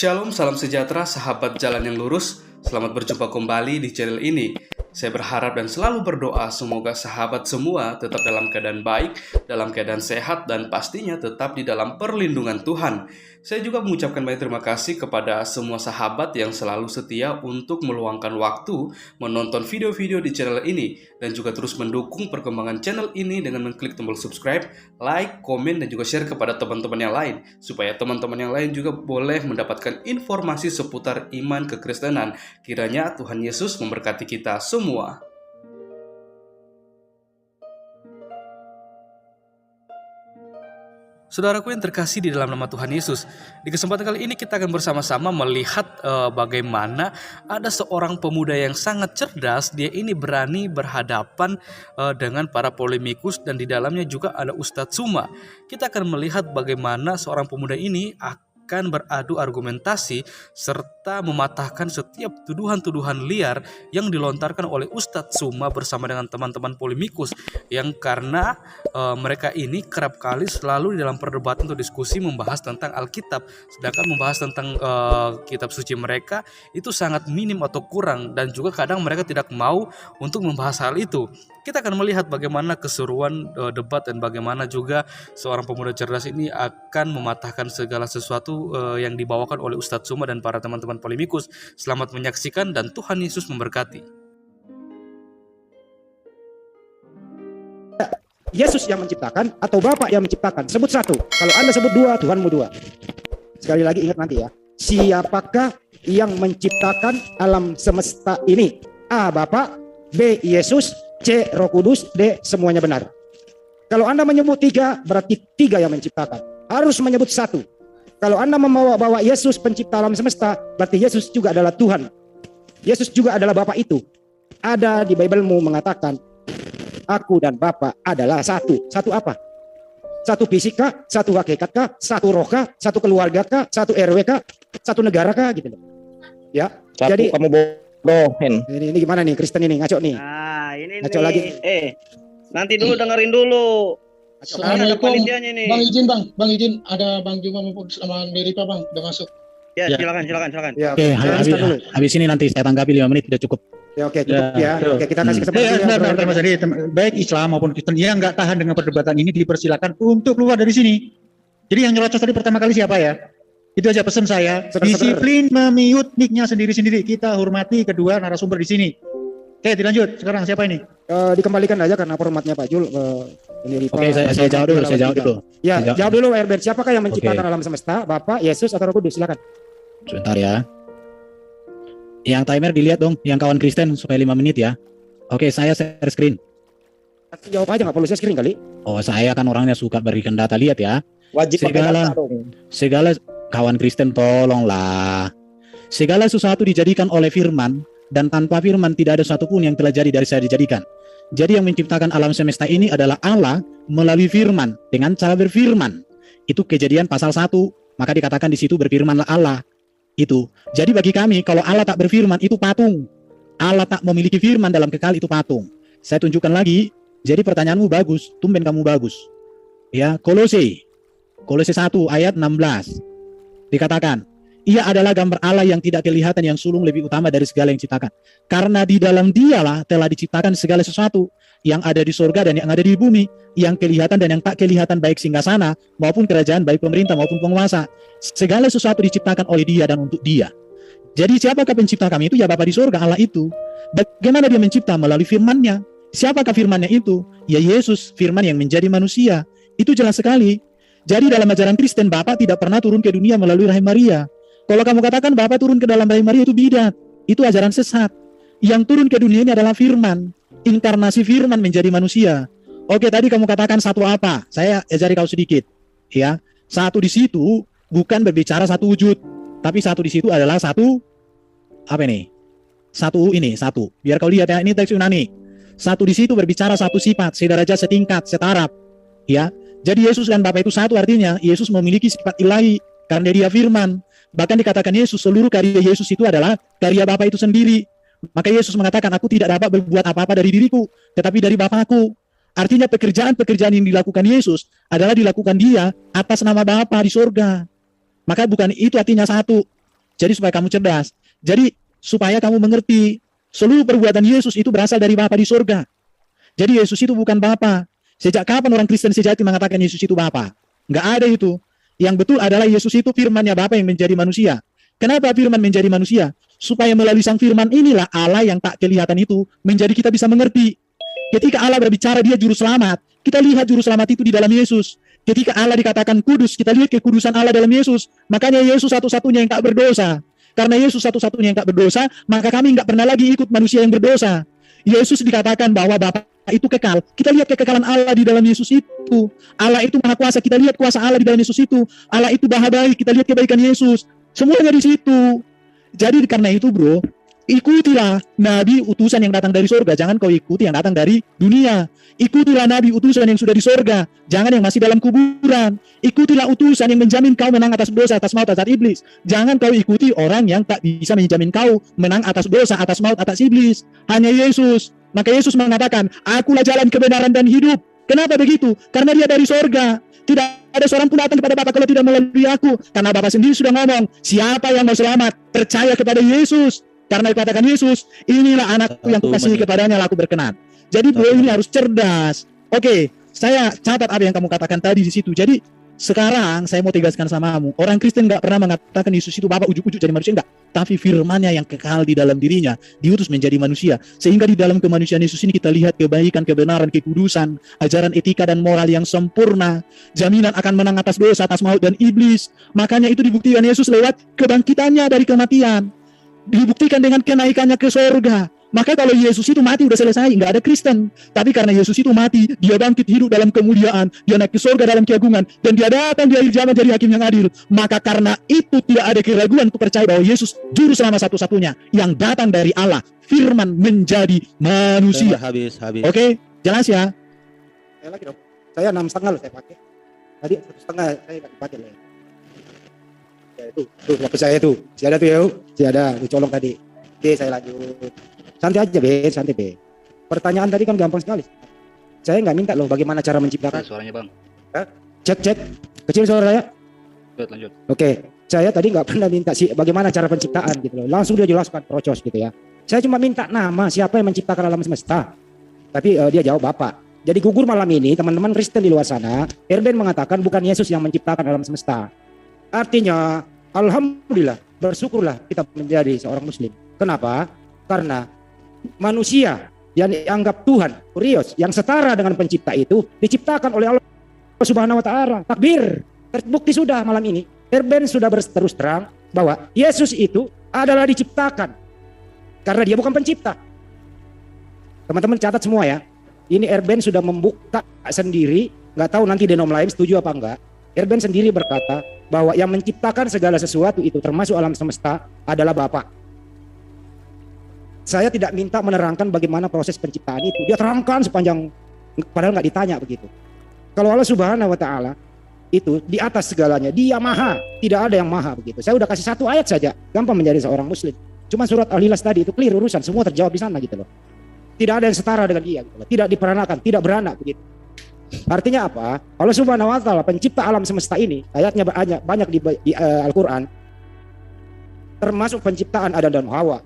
Shalom, salam sejahtera, sahabat jalan yang lurus. Selamat berjumpa kembali di channel ini. Saya berharap dan selalu berdoa semoga sahabat semua tetap dalam keadaan baik, dalam keadaan sehat, dan pastinya tetap di dalam perlindungan Tuhan. Saya juga mengucapkan banyak terima kasih kepada semua sahabat yang selalu setia untuk meluangkan waktu menonton video-video di channel ini dan juga terus mendukung perkembangan channel ini dengan mengklik tombol subscribe, like, komen, dan juga share kepada teman-teman yang lain supaya teman-teman yang lain juga boleh mendapatkan informasi seputar iman kekristenan. Kiranya Tuhan Yesus memberkati kita semua. Saudaraku yang terkasih di dalam nama Tuhan Yesus, di kesempatan kali ini kita akan bersama-sama melihat bagaimana ada seorang pemuda yang sangat cerdas. Dia ini berani berhadapan dengan para polemikus dan di dalamnya juga ada Ustadz Tsuma. Kita akan melihat bagaimana seorang pemuda ini akan beradu argumentasi serta mematahkan setiap tuduhan-tuduhan liar yang dilontarkan oleh Ustadz Tsuma bersama dengan teman-teman polemikus yang karena mereka ini kerap kali selalu di dalam perdebatan atau diskusi membahas tentang Alkitab, sedangkan membahas tentang kitab suci mereka itu sangat minim atau kurang dan juga kadang mereka tidak mau untuk membahas hal itu. Kita akan melihat bagaimana keseruan debat dan bagaimana juga seorang pemuda cerdas ini akan mematahkan segala sesuatu yang dibawakan oleh Ustadz Tsuma dan para teman-teman polemikus. Selamat menyaksikan dan Tuhan Yesus memberkati. Yesus yang menciptakan atau Bapa yang menciptakan? Sebut satu. Kalau Anda sebut dua, Tuhanmu dua. Sekali lagi ingat nanti ya. Siapakah yang menciptakan alam semesta ini? A. Bapa, B. Yesus, C. Roh Kudus, D. Semuanya benar. Kalau Anda menyebut tiga, berarti tiga yang menciptakan. Harus menyebut satu. Kalau Anda membawa Yesus pencipta alam semesta, berarti Yesus juga adalah Tuhan. Yesus juga adalah Bapa itu. Ada di Biblemu mengatakan, aku dan Bapa adalah satu. Satu apa? Satu fisik kah? Satu hakikat kah? Satu roh kah? Satu keluarga kah? Satu RW kah? Satu negara kah? Gitu. Ya. Satu jadi kamu bodohin. ini gimana nih Kristen ini ngaco nih? Nah, ini ngaco nih. lagi. Nanti dulu dengerin dulu. Assalamualaikum. Panitianya nih. Bang izin, ada Bang Juma maupun sama Deripa Bang, udah masuk. Ya, Ya. silakan. Ya, Oke, jelaskan dulu. habis ini nanti saya tanggapi 5 menit sudah cukup. Ya, oke, cukup ya. Oke, kita kasih kesempatan. Ya, dulu benar, Bro. Mas Adi. Baik Islam maupun Kristen yang nggak tahan dengan perdebatan ini dipersilakan untuk keluar dari sini. Jadi yang nyerocos tadi pertama kali siapa ya? Itu aja pesan saya. Disiplin memute mic-nya sendiri-sendiri. Kita hormati kedua narasumber di sini. Oke, dilanjut. Sekarang siapa ini? Dikembalikan aja karena formatnya Pak Jul. Oke, saya jawab dulu. Ya, Saya jawab dulu Herbert. Siapakah yang menciptakan alam semesta? Bapa, Yesus, atau Roh Kudus? Silakan. Sebentar ya. Yang timer dilihat dong, yang kawan Kristen supaya 5 menit ya. Oke, saya share screen. Jawab aja, nggak perlu saya screen kali. Oh, saya kan orangnya suka berikan data, lihat ya. Wajib pakai data dong. Segala kawan Kristen tolonglah. Segala sesuatu dijadikan oleh firman dan tanpa firman tidak ada satupun yang telah jadi dari saya dijadikan. Jadi yang menciptakan alam semesta ini adalah Allah melalui firman dengan cara berfirman. Itu Kejadian pasal 1. Maka dikatakan di situ berfirmanlah Allah. Itu. Jadi bagi kami kalau Allah tak berfirman itu patung. Allah tak memiliki firman dalam kekal itu patung. Saya tunjukkan lagi. Jadi pertanyaanmu bagus, tumben kamu bagus. Ya, Kolose 1 ayat 16. Dikatakan, ia adalah gambar Allah yang tidak kelihatan yang sulung lebih utama dari segala yang diciptakan. Karena di dalam dialah telah diciptakan segala sesuatu yang ada di surga dan yang ada di bumi, yang kelihatan dan yang tak kelihatan, baik singgasana maupun kerajaan, baik pemerintah maupun penguasa. Segala sesuatu diciptakan oleh Dia dan untuk Dia. Jadi siapakah pencipta kami itu? Ya Bapa di surga, Allah itu. Bagaimana Dia mencipta? Melalui firman-Nya. Siapakah firman-Nya itu? Ya Yesus, firman yang menjadi manusia. Itu jelas sekali. Jadi dalam ajaran Kristen, Bapa tidak pernah turun ke dunia melalui rahim Maria. Kalau kamu katakan Bapa turun ke dalam rahim Maria, itu bidat. Itu ajaran sesat. Yang turun ke dunia ini adalah firman. Inkarnasi firman menjadi manusia. Oke, tadi kamu katakan satu apa? Saya ajari kau sedikit. Ya, satu di situ bukan berbicara satu wujud, tapi satu di situ adalah satu apa ini? Satu. Biar kau lihat ya, ini teks Yunani. Satu di situ berbicara satu sifat, sederajat, setingkat, setaraf. Ya. Jadi Yesus dan Bapa itu satu, artinya Yesus memiliki sifat ilahi karena Dia firman. Bahkan dikatakan Yesus, seluruh karya Yesus itu adalah karya Bapa itu sendiri. Maka Yesus mengatakan, aku tidak dapat berbuat apa-apa dari diriku, tetapi dari Bapa-Ku. Artinya pekerjaan-pekerjaan yang dilakukan Yesus adalah dilakukan Dia atas nama Bapa di surga. Maka bukan itu artinya satu. Jadi supaya kamu cerdas. Jadi supaya kamu mengerti seluruh perbuatan Yesus itu berasal dari Bapa di surga. Jadi Yesus itu bukan Bapa. Sejak kapan orang Kristen sejati mengatakan Yesus itu Bapa? Nggak ada itu. Yang betul adalah Yesus itu firman-Nya Bapa yang menjadi manusia. Kenapa firman menjadi manusia? Supaya melalui sang firman inilah Allah yang tak kelihatan itu menjadi kita bisa mengerti. Ketika Allah berbicara dia juru selamat, kita lihat juru selamat itu di dalam Yesus. Ketika Allah dikatakan kudus, kita lihat kekudusan Allah dalam Yesus. Makanya Yesus satu-satunya yang tak berdosa. Karena Yesus satu-satunya yang tak berdosa, maka kami nggak pernah lagi ikut manusia yang berdosa. Yesus dikatakan bahwa Bapa itu kekal. Kita lihat kekekalan Allah di dalam Yesus itu. Allah itu maha kuasa. Kita lihat kuasa Allah di dalam Yesus itu. Allah itu maha baik. Kita lihat kebaikan Yesus. Semuanya di situ. Jadi karena itu bro, ikutilah nabi utusan yang datang dari surga. Jangan kau ikuti yang datang dari dunia. Ikutilah nabi utusan yang sudah di surga. Jangan yang masih dalam kuburan. Ikutilah utusan yang menjamin kau menang atas dosa, atas maut, atas iblis. Jangan kau ikuti orang yang tak bisa menjamin kau menang atas dosa, atas maut, atas iblis. Hanya Yesus. Maka Yesus mengatakan, akulah jalan kebenaran dan hidup. Kenapa begitu? Karena dia dari surga. Tidak ada seorang pun datang kepada Bapa kalau tidak melalui aku. Karena Bapa sendiri sudah ngomong, siapa yang mau selamat, percaya kepada Yesus. Karena dikatakan Yesus, inilah anakku yang kukasihi kepadanya aku berkenan. Jadi bro ini harus cerdas. Oke, saya catat apa yang kamu katakan tadi di situ. Jadi sekarang saya mau tegaskan samamu, orang Kristen nggak pernah mengatakan Yesus itu Bapa ujuk-ujuk jadi manusia, enggak. Tapi firman-Nya yang kekal di dalam dirinya diutus menjadi manusia. Sehingga di dalam kemanusiaan Yesus ini kita lihat kebaikan, kebenaran, kekudusan, ajaran etika dan moral yang sempurna, jaminan akan menang atas dosa, atas maut dan iblis. Makanya itu dibuktikan Yesus lewat kebangkitannya dari kematian. Dibuktikan dengan kenaikannya ke surga. Maka kalau Yesus itu mati udah selesai, nggak ada Kristen. Tapi karena Yesus itu mati, dia bangkit hidup dalam kemuliaan, dia naik ke surga dalam keagungan, dan dia datang di akhir zaman jadi hakim yang adil. Maka karena itu tidak ada keraguan untuk percaya bahwa Yesus juru selamat satu-satunya yang datang dari Allah, firman menjadi manusia. Habis. Oke, jelas ya? Saya lagi dong. Saya 6,5 loh saya pakai. Tadi 1,5 saya nggak dipakai loh. Ya itu, tuh waktu saya tuh. Si ada tuh ya, si ada, colong tadi. Oke, saya lanjut. Santai aja be, santai be. Pertanyaan tadi kan gampang sekali. Saya nggak minta loh bagaimana cara menciptakan. Suaranya bang. Cek. Kecil suara saya. Lanjut. Oke, saya tadi nggak pernah minta sih bagaimana cara penciptaan gitu loh. Langsung dia jelaskan procos gitu ya. Saya cuma minta nama siapa yang menciptakan alam semesta. Tapi dia jawab Bapak. Jadi gugur malam ini teman-teman Kristen di luar sana, Erben mengatakan bukan Yesus yang menciptakan alam semesta. Artinya, alhamdulillah, bersyukurlah kita menjadi seorang Muslim. Kenapa? Karena manusia yang dianggap Tuhan, Kurios, yang setara dengan pencipta itu diciptakan oleh Allah Subhanahu wa taala. Takbir. Terbukti sudah malam ini. Erben sudah berterus terang bahwa Yesus itu adalah diciptakan karena dia bukan pencipta. Teman-teman catat semua ya. Ini Erben sudah membuka sendiri, nggak tahu nanti denom lain setuju apa enggak. Erben sendiri berkata bahwa yang menciptakan segala sesuatu itu termasuk alam semesta adalah Bapa. Saya tidak minta menerangkan bagaimana proses penciptaan itu. Dia terangkan sepanjang, padahal nggak ditanya begitu. Kalau Allah Subhanahu wa taala itu di atas segalanya, dia maha, tidak ada yang maha begitu. Saya udah kasih satu ayat saja, gampang menjadi seorang muslim. Cuma surat Al-Ikhlas tadi itu clear urusan, semua terjawab di sana gitu loh. Tidak ada yang setara dengan dia gitu loh. Tidak diperanakan, tidak beranak begitu. Artinya apa? Allah Subhanahu wa taala pencipta alam semesta ini, ayatnya banyak di Al-Qur'an. Termasuk penciptaan Adam dan Hawa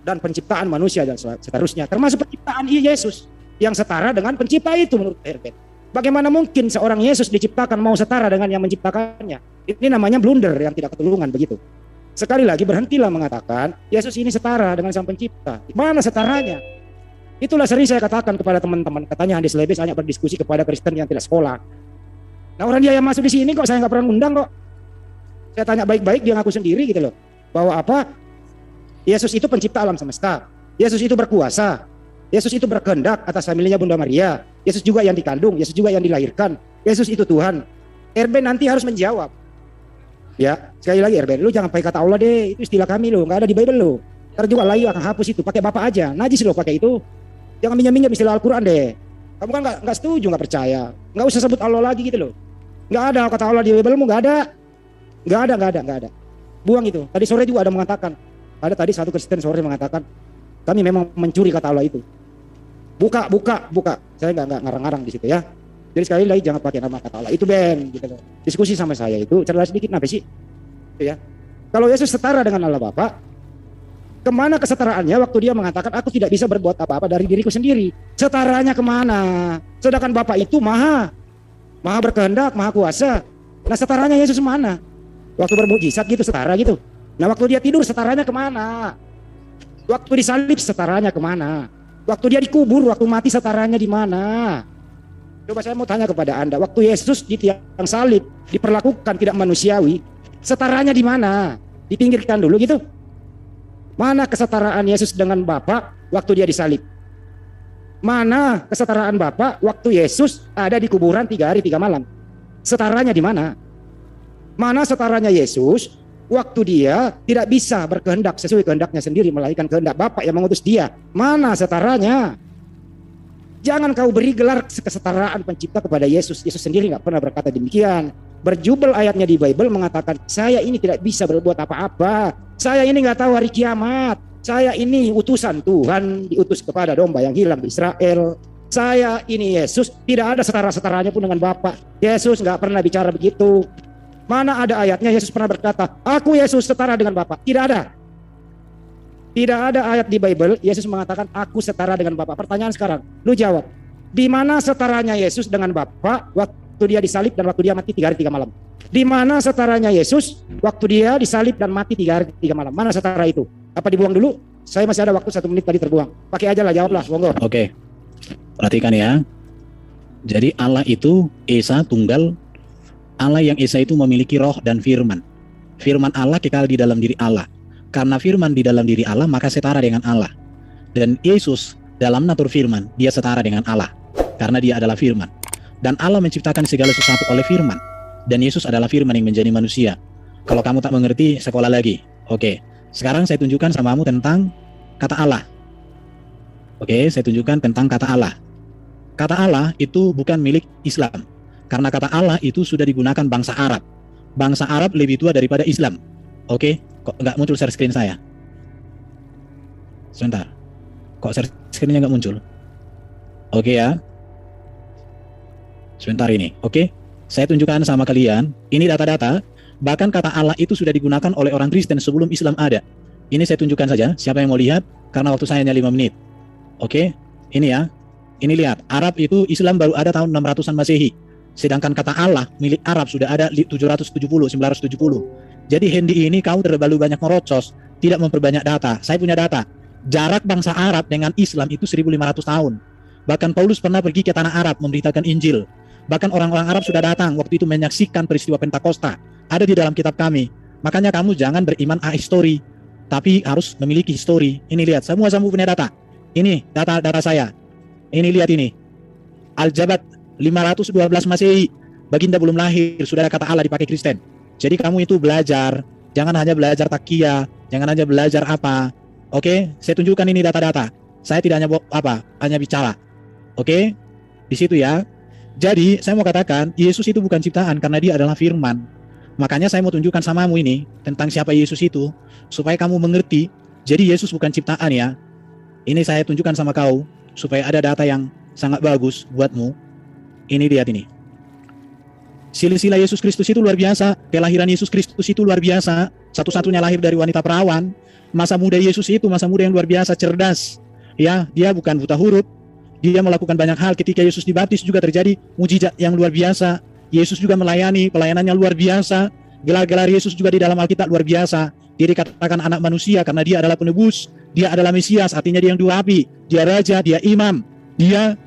dan penciptaan manusia dan seterusnya, termasuk penciptaan Yesus yang setara dengan pencipta itu menurut Erben. Bagaimana mungkin seorang Yesus diciptakan mau setara dengan yang menciptakannya? Ini namanya blunder yang tidak ketulungan begitu. Sekali lagi berhentilah mengatakan Yesus ini setara dengan sang pencipta. Mana setaranya? Itulah sering saya katakan kepada teman-teman, katanya Andi Selebes hanya berdiskusi kepada Kristen yang tidak sekolah. Nah orang dia yang masuk di sini kok saya nggak pernah undang kok. Saya tanya baik-baik dia ngaku sendiri gitu loh. Bahwa apa? Yesus itu pencipta alam semesta. Yesus itu berkuasa. Yesus itu berkehendak atas familinya Bunda Maria. Yesus juga yang dikandung. Yesus juga yang dilahirkan. Yesus itu Tuhan. Erben nanti harus menjawab. Ya, sekali lagi Erben, lu jangan pakai kata Allah deh. Itu istilah kami lo, nggak ada di Bible lo. Ntar juga layu akan hapus itu. Pakai Bapak aja. Najis lo pakai itu. Jangan minyak-minyak istilah Al-Quran deh. Kamu kan nggak setuju, nggak percaya. Nggak usah sebut Allah lagi gitu loh. Nggak ada kata Allah di Bible mu, nggak ada. Nggak ada. Buang itu. Tadi sore juga ada mengatakan. Ada tadi satu Kristen sore mengatakan kami memang mencuri kata Allah itu. Buka. Saya nggak ngarang-ngarang di situ ya. Jadi sekali lagi jangan pakai nama kata Allah itu Ben gitu loh. Diskusi sama saya itu cerdas sedikit kenapa sih? Itu ya. Kalau Yesus setara dengan Allah Bapa, kemana kesetaraannya waktu dia mengatakan aku tidak bisa berbuat apa-apa dari diriku sendiri? Setaranya kemana? Sedangkan Bapa itu maha berkehendak, maha kuasa. Nah setaranya Yesus mana? Waktu bermujizat gitu setara gitu. Nah waktu dia tidur setaranya kemana? Waktu disalib setaranya kemana? Waktu dia dikubur, waktu mati setaranya di mana? Coba saya mau tanya kepada Anda, waktu Yesus di tiang salib diperlakukan tidak manusiawi, setaranya di mana? Dipinggirkan dulu gitu. Mana kesetaraan Yesus dengan Bapa waktu dia disalib? Mana kesetaraan Bapa waktu Yesus ada di kuburan 3 hari 3 malam? Setaranya di mana? Mana setaranya Yesus waktu dia tidak bisa berkehendak sesuai kehendaknya sendiri, melainkan kehendak Bapa yang mengutus dia? Mana setaranya? Jangan kau beri gelar kesetaraan pencipta kepada Yesus. Yesus sendiri nggak pernah berkata demikian. Berjubel ayatnya di Bible mengatakan, saya ini tidak bisa berbuat apa-apa. Saya ini nggak tahu hari kiamat. Saya ini utusan Tuhan, diutus kepada domba yang hilang di Israel. Saya ini Yesus, tidak ada setara-setaranya pun dengan Bapa. Yesus nggak pernah bicara begitu. Mana ada ayatnya Yesus pernah berkata, aku Yesus setara dengan Bapa? Tidak ada. Tidak ada ayat di Bible Yesus mengatakan aku setara dengan Bapa. Pertanyaan sekarang, lu jawab. Di mana setaranya Yesus dengan Bapa waktu dia disalib dan waktu dia mati 3 hari 3 malam? Di mana setaranya Yesus waktu dia disalib dan mati 3 hari 3 malam? Mana setara itu? Apa dibuang dulu? Saya masih ada waktu 1 menit tadi terbuang. Pakai aja lah, jawablah, monggo. Oke. Perhatikan ya. Jadi Allah itu Esa Tunggal. Allah yang Esa itu memiliki roh dan firman. Firman Allah kekal di dalam diri Allah. Karena firman di dalam diri Allah, maka setara dengan Allah. Dan Yesus dalam natur firman, dia setara dengan Allah. Karena dia adalah firman. Dan Allah menciptakan segala sesuatu oleh firman. Dan Yesus adalah firman yang menjadi manusia. Kalau kamu tak mengerti, sekolah lagi. Oke, sekarang saya tunjukkan samamu tentang kata Allah. Oke, saya tunjukkan tentang kata Allah. Kata Allah itu bukan milik Islam. Karena kata Allah itu sudah digunakan bangsa Arab. Bangsa Arab lebih tua daripada Islam. Oke, kok nggak muncul share screen saya? Sebentar. Kok share screen-nya nggak muncul? Oke ya. Sebentar ini. Oke. Saya tunjukkan sama kalian. Ini data-data. Bahkan kata Allah itu sudah digunakan oleh orang Kristen sebelum Islam ada. Ini saya tunjukkan saja. Siapa yang mau lihat? Karena waktu saya hanya 5 menit. Oke. Ini ya. Ini lihat. Arab itu Islam baru ada tahun 600-an Masehi. Sedangkan kata Allah milik Arab sudah ada 770, 970. Jadi Hendy ini kau terlalu banyak merocos, tidak memperbanyak data. Saya punya data. Jarak bangsa Arab dengan Islam itu 1500 tahun. Bahkan Paulus pernah pergi ke tanah Arab memberitakan Injil. Bahkan orang-orang Arab sudah datang waktu itu menyaksikan peristiwa Pentakosta. Ada di dalam kitab kami. Makanya kamu jangan beriman ahistory, tapi harus memiliki histori. Ini lihat, semua punya data. Ini data saya. Ini lihat ini. Al-Jabat 512 Masehi. Baginda belum lahir, sudah ada kata Allah dipakai Kristen. Jadi kamu itu belajar, jangan hanya belajar takia, jangan hanya belajar apa. Oke, saya tunjukkan ini data-data. Saya tidak hanya hanya bicara. Oke, di situ ya. Jadi saya mau katakan Yesus itu bukan ciptaan karena dia adalah firman. Makanya saya mau tunjukkan samamu ini tentang siapa Yesus itu supaya kamu mengerti. Jadi Yesus bukan ciptaan ya. Ini saya tunjukkan sama kau supaya ada data yang sangat bagus buatmu. Ini lihat ini. Silsilah Yesus Kristus itu luar biasa. Kelahiran Yesus Kristus itu luar biasa. Satu-satunya lahir dari wanita perawan. Masa muda Yesus itu masa muda yang luar biasa, cerdas. Ya, dia bukan buta huruf. Dia melakukan banyak hal. Ketika Yesus dibaptis juga terjadi mujizat yang luar biasa. Yesus juga melayani, pelayanannya luar biasa. Gelar-gelar Yesus juga di dalam Alkitab luar biasa. Dia dikatakan anak manusia karena dia adalah penebus. Dia adalah Mesias, artinya dia yang diurapi. Dia raja, dia imam. Dia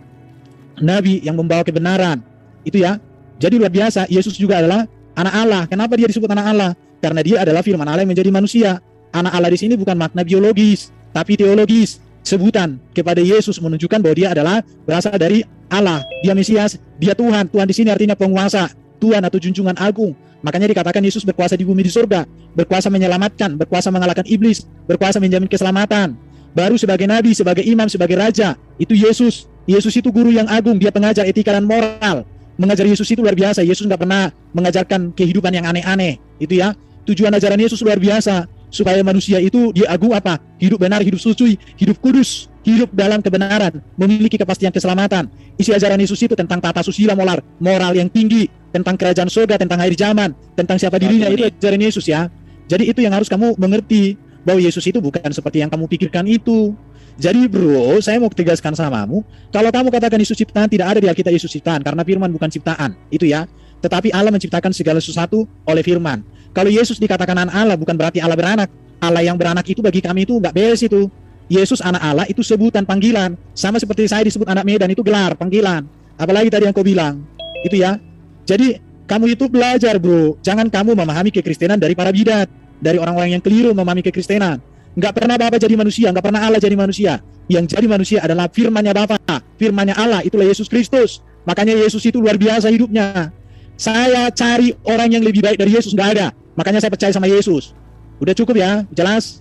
nabi yang membawa kebenaran. Itu ya. Jadi luar biasa, Yesus juga adalah anak Allah. Kenapa dia disebut anak Allah? Karena dia adalah firman Allah yang menjadi manusia. Anak Allah di sini bukan makna biologis, tapi teologis. Sebutan kepada Yesus menunjukkan bahwa dia adalah berasal dari Allah. Dia Mesias, dia Tuhan. Tuhan di sini artinya penguasa, Tuhan atau junjungan agung. Makanya dikatakan Yesus berkuasa di bumi di surga, berkuasa menyelamatkan, berkuasa mengalahkan iblis, berkuasa menjamin keselamatan. Baru sebagai nabi, sebagai imam, sebagai raja, itu Yesus. Yesus itu guru yang agung, dia pengajar etika dan moral. Mengajar Yesus itu luar biasa. Yesus nggak pernah mengajarkan kehidupan yang aneh-aneh. Itu ya. Tujuan ajaran Yesus luar biasa. Supaya manusia itu dia agung apa? Hidup benar, hidup suci, hidup kudus, hidup dalam kebenaran, memiliki kepastian keselamatan. Isi ajaran Yesus itu tentang tata susila moral yang tinggi, tentang kerajaan surga, tentang akhir zaman, tentang siapa dirinya. Itu ajaran Yesus ya. Jadi itu yang harus kamu mengerti, bahwa Yesus itu bukan seperti yang kamu pikirkan itu. Jadi bro, saya mau tegaskan samamu, kalau kamu katakan Yesus ciptaan, tidak ada di Alkitab Yesus ciptaan, karena firman bukan ciptaan, itu ya. Tetapi Allah menciptakan segala sesuatu oleh firman. Kalau Yesus dikatakan anak Allah, bukan berarti Allah beranak. Allah yang beranak itu bagi kami itu nggak beres itu. Yesus anak Allah itu sebutan panggilan, sama seperti saya disebut anak Medan itu gelar panggilan. Apalagi tadi yang kau bilang, itu ya. Jadi kamu itu belajar bro, jangan kamu memahami kekristenan dari para bidat, dari orang-orang yang keliru memahami kekristenan. Nggak pernah Bapa jadi manusia, nggak pernah Allah jadi manusia. Yang jadi manusia adalah firman-Nya Bapa, firman-Nya Allah, itulah Yesus Kristus. Makanya Yesus itu luar biasa hidupnya. Saya cari orang yang lebih baik dari Yesus, nggak ada. Makanya saya percaya sama Yesus. Udah cukup ya, jelas?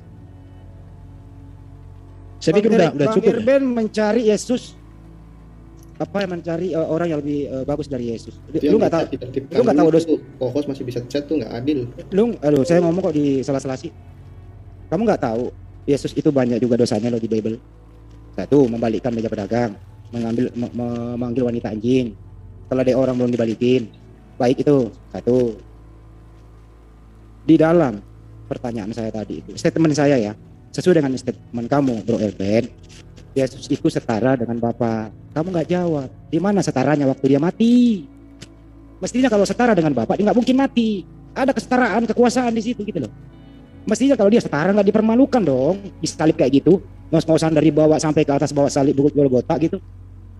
Saya pikir udah cukup. Bang Irben mencari Yesus, apa yang mencari orang yang lebih bagus dari Yesus. Lu nggak tahu, lu nggak tahu dos. Host masih bisa chat tuh nggak adil. Aduh, saya ngomong kok di salah-salah sih. Kamu nggak tahu Yesus itu banyak juga dosanya loh di Bible. Satu, membalikkan meja pedagang, memanggil wanita anjing. Kalau ada orang belum dibalikin, baik itu satu. Di dalam pertanyaan saya tadi itu, statement saya ya, sesuai dengan statement kamu, Bro Elben, Yesus itu setara dengan Bapa. Kamu nggak jawab. Di mana setaranya waktu dia mati? Mestinya kalau setara dengan Bapa, dia nggak mungkin mati. Ada kesetaraan, kekuasaan di situ gitu loh. Mestinya kalau dia setara nggak dipermalukan dong, disalib kayak gitu, ngos-ngosan dari bawah sampai ke atas bawa salib Golgota gitu.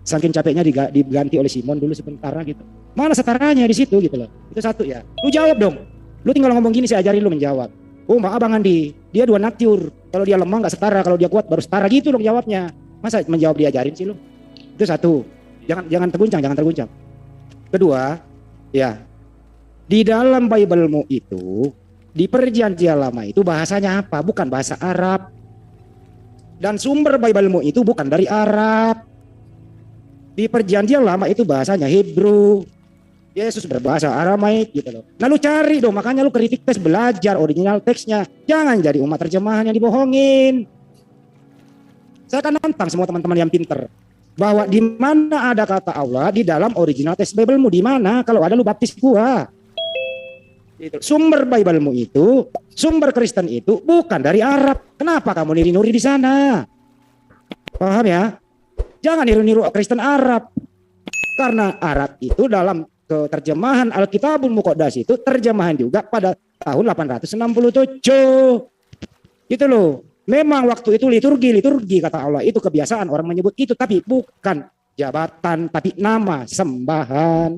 Saking capeknya diganti oleh Simon dulu sementara gitu. Mana setaranya di situ gitu loh. Itu satu ya. Lu jawab dong. Lu tinggal ngomong gini, saya ajarin lu menjawab. Oh maaf Bang Andi, dia dua natur. Kalau dia lemah nggak setara, kalau dia kuat baru setara gitu dong jawabnya. Masa menjawab diajarin sih lu? Itu satu. Jangan terguncang. Kedua, ya. Di dalam Bible-mu itu, di Perjanjian Lama itu bahasanya apa? Bukan bahasa Arab. Dan sumber Bible-mu itu bukan dari Arab. Di Perjanjian Lama itu bahasanya Hebrew. Yesus berbahasa Aramaik gitu loh. Nah lu cari dong, makanya lu kritik tes, belajar original teksnya. Jangan jadi umat terjemahan yang dibohongin. Saya akan nantang semua teman-teman yang pinter. Bahwa di mana ada kata Allah di dalam original teks Bible-mu, di mana? Kalau ada lu baptis gua. Gitu. Sumber Bible-mu itu, sumber Kristen itu bukan dari Arab. Kenapa kamu niru-niru di sana? Paham ya? Jangan niru-niru Kristen Arab. Karena Arab itu dalam terjemahan Alkitabul Muqaddas itu terjemahan juga pada tahun 867. Gitu loh. Memang waktu itu liturgi kata Allah itu kebiasaan orang menyebut itu, tapi bukan jabatan, tapi nama, sembahan.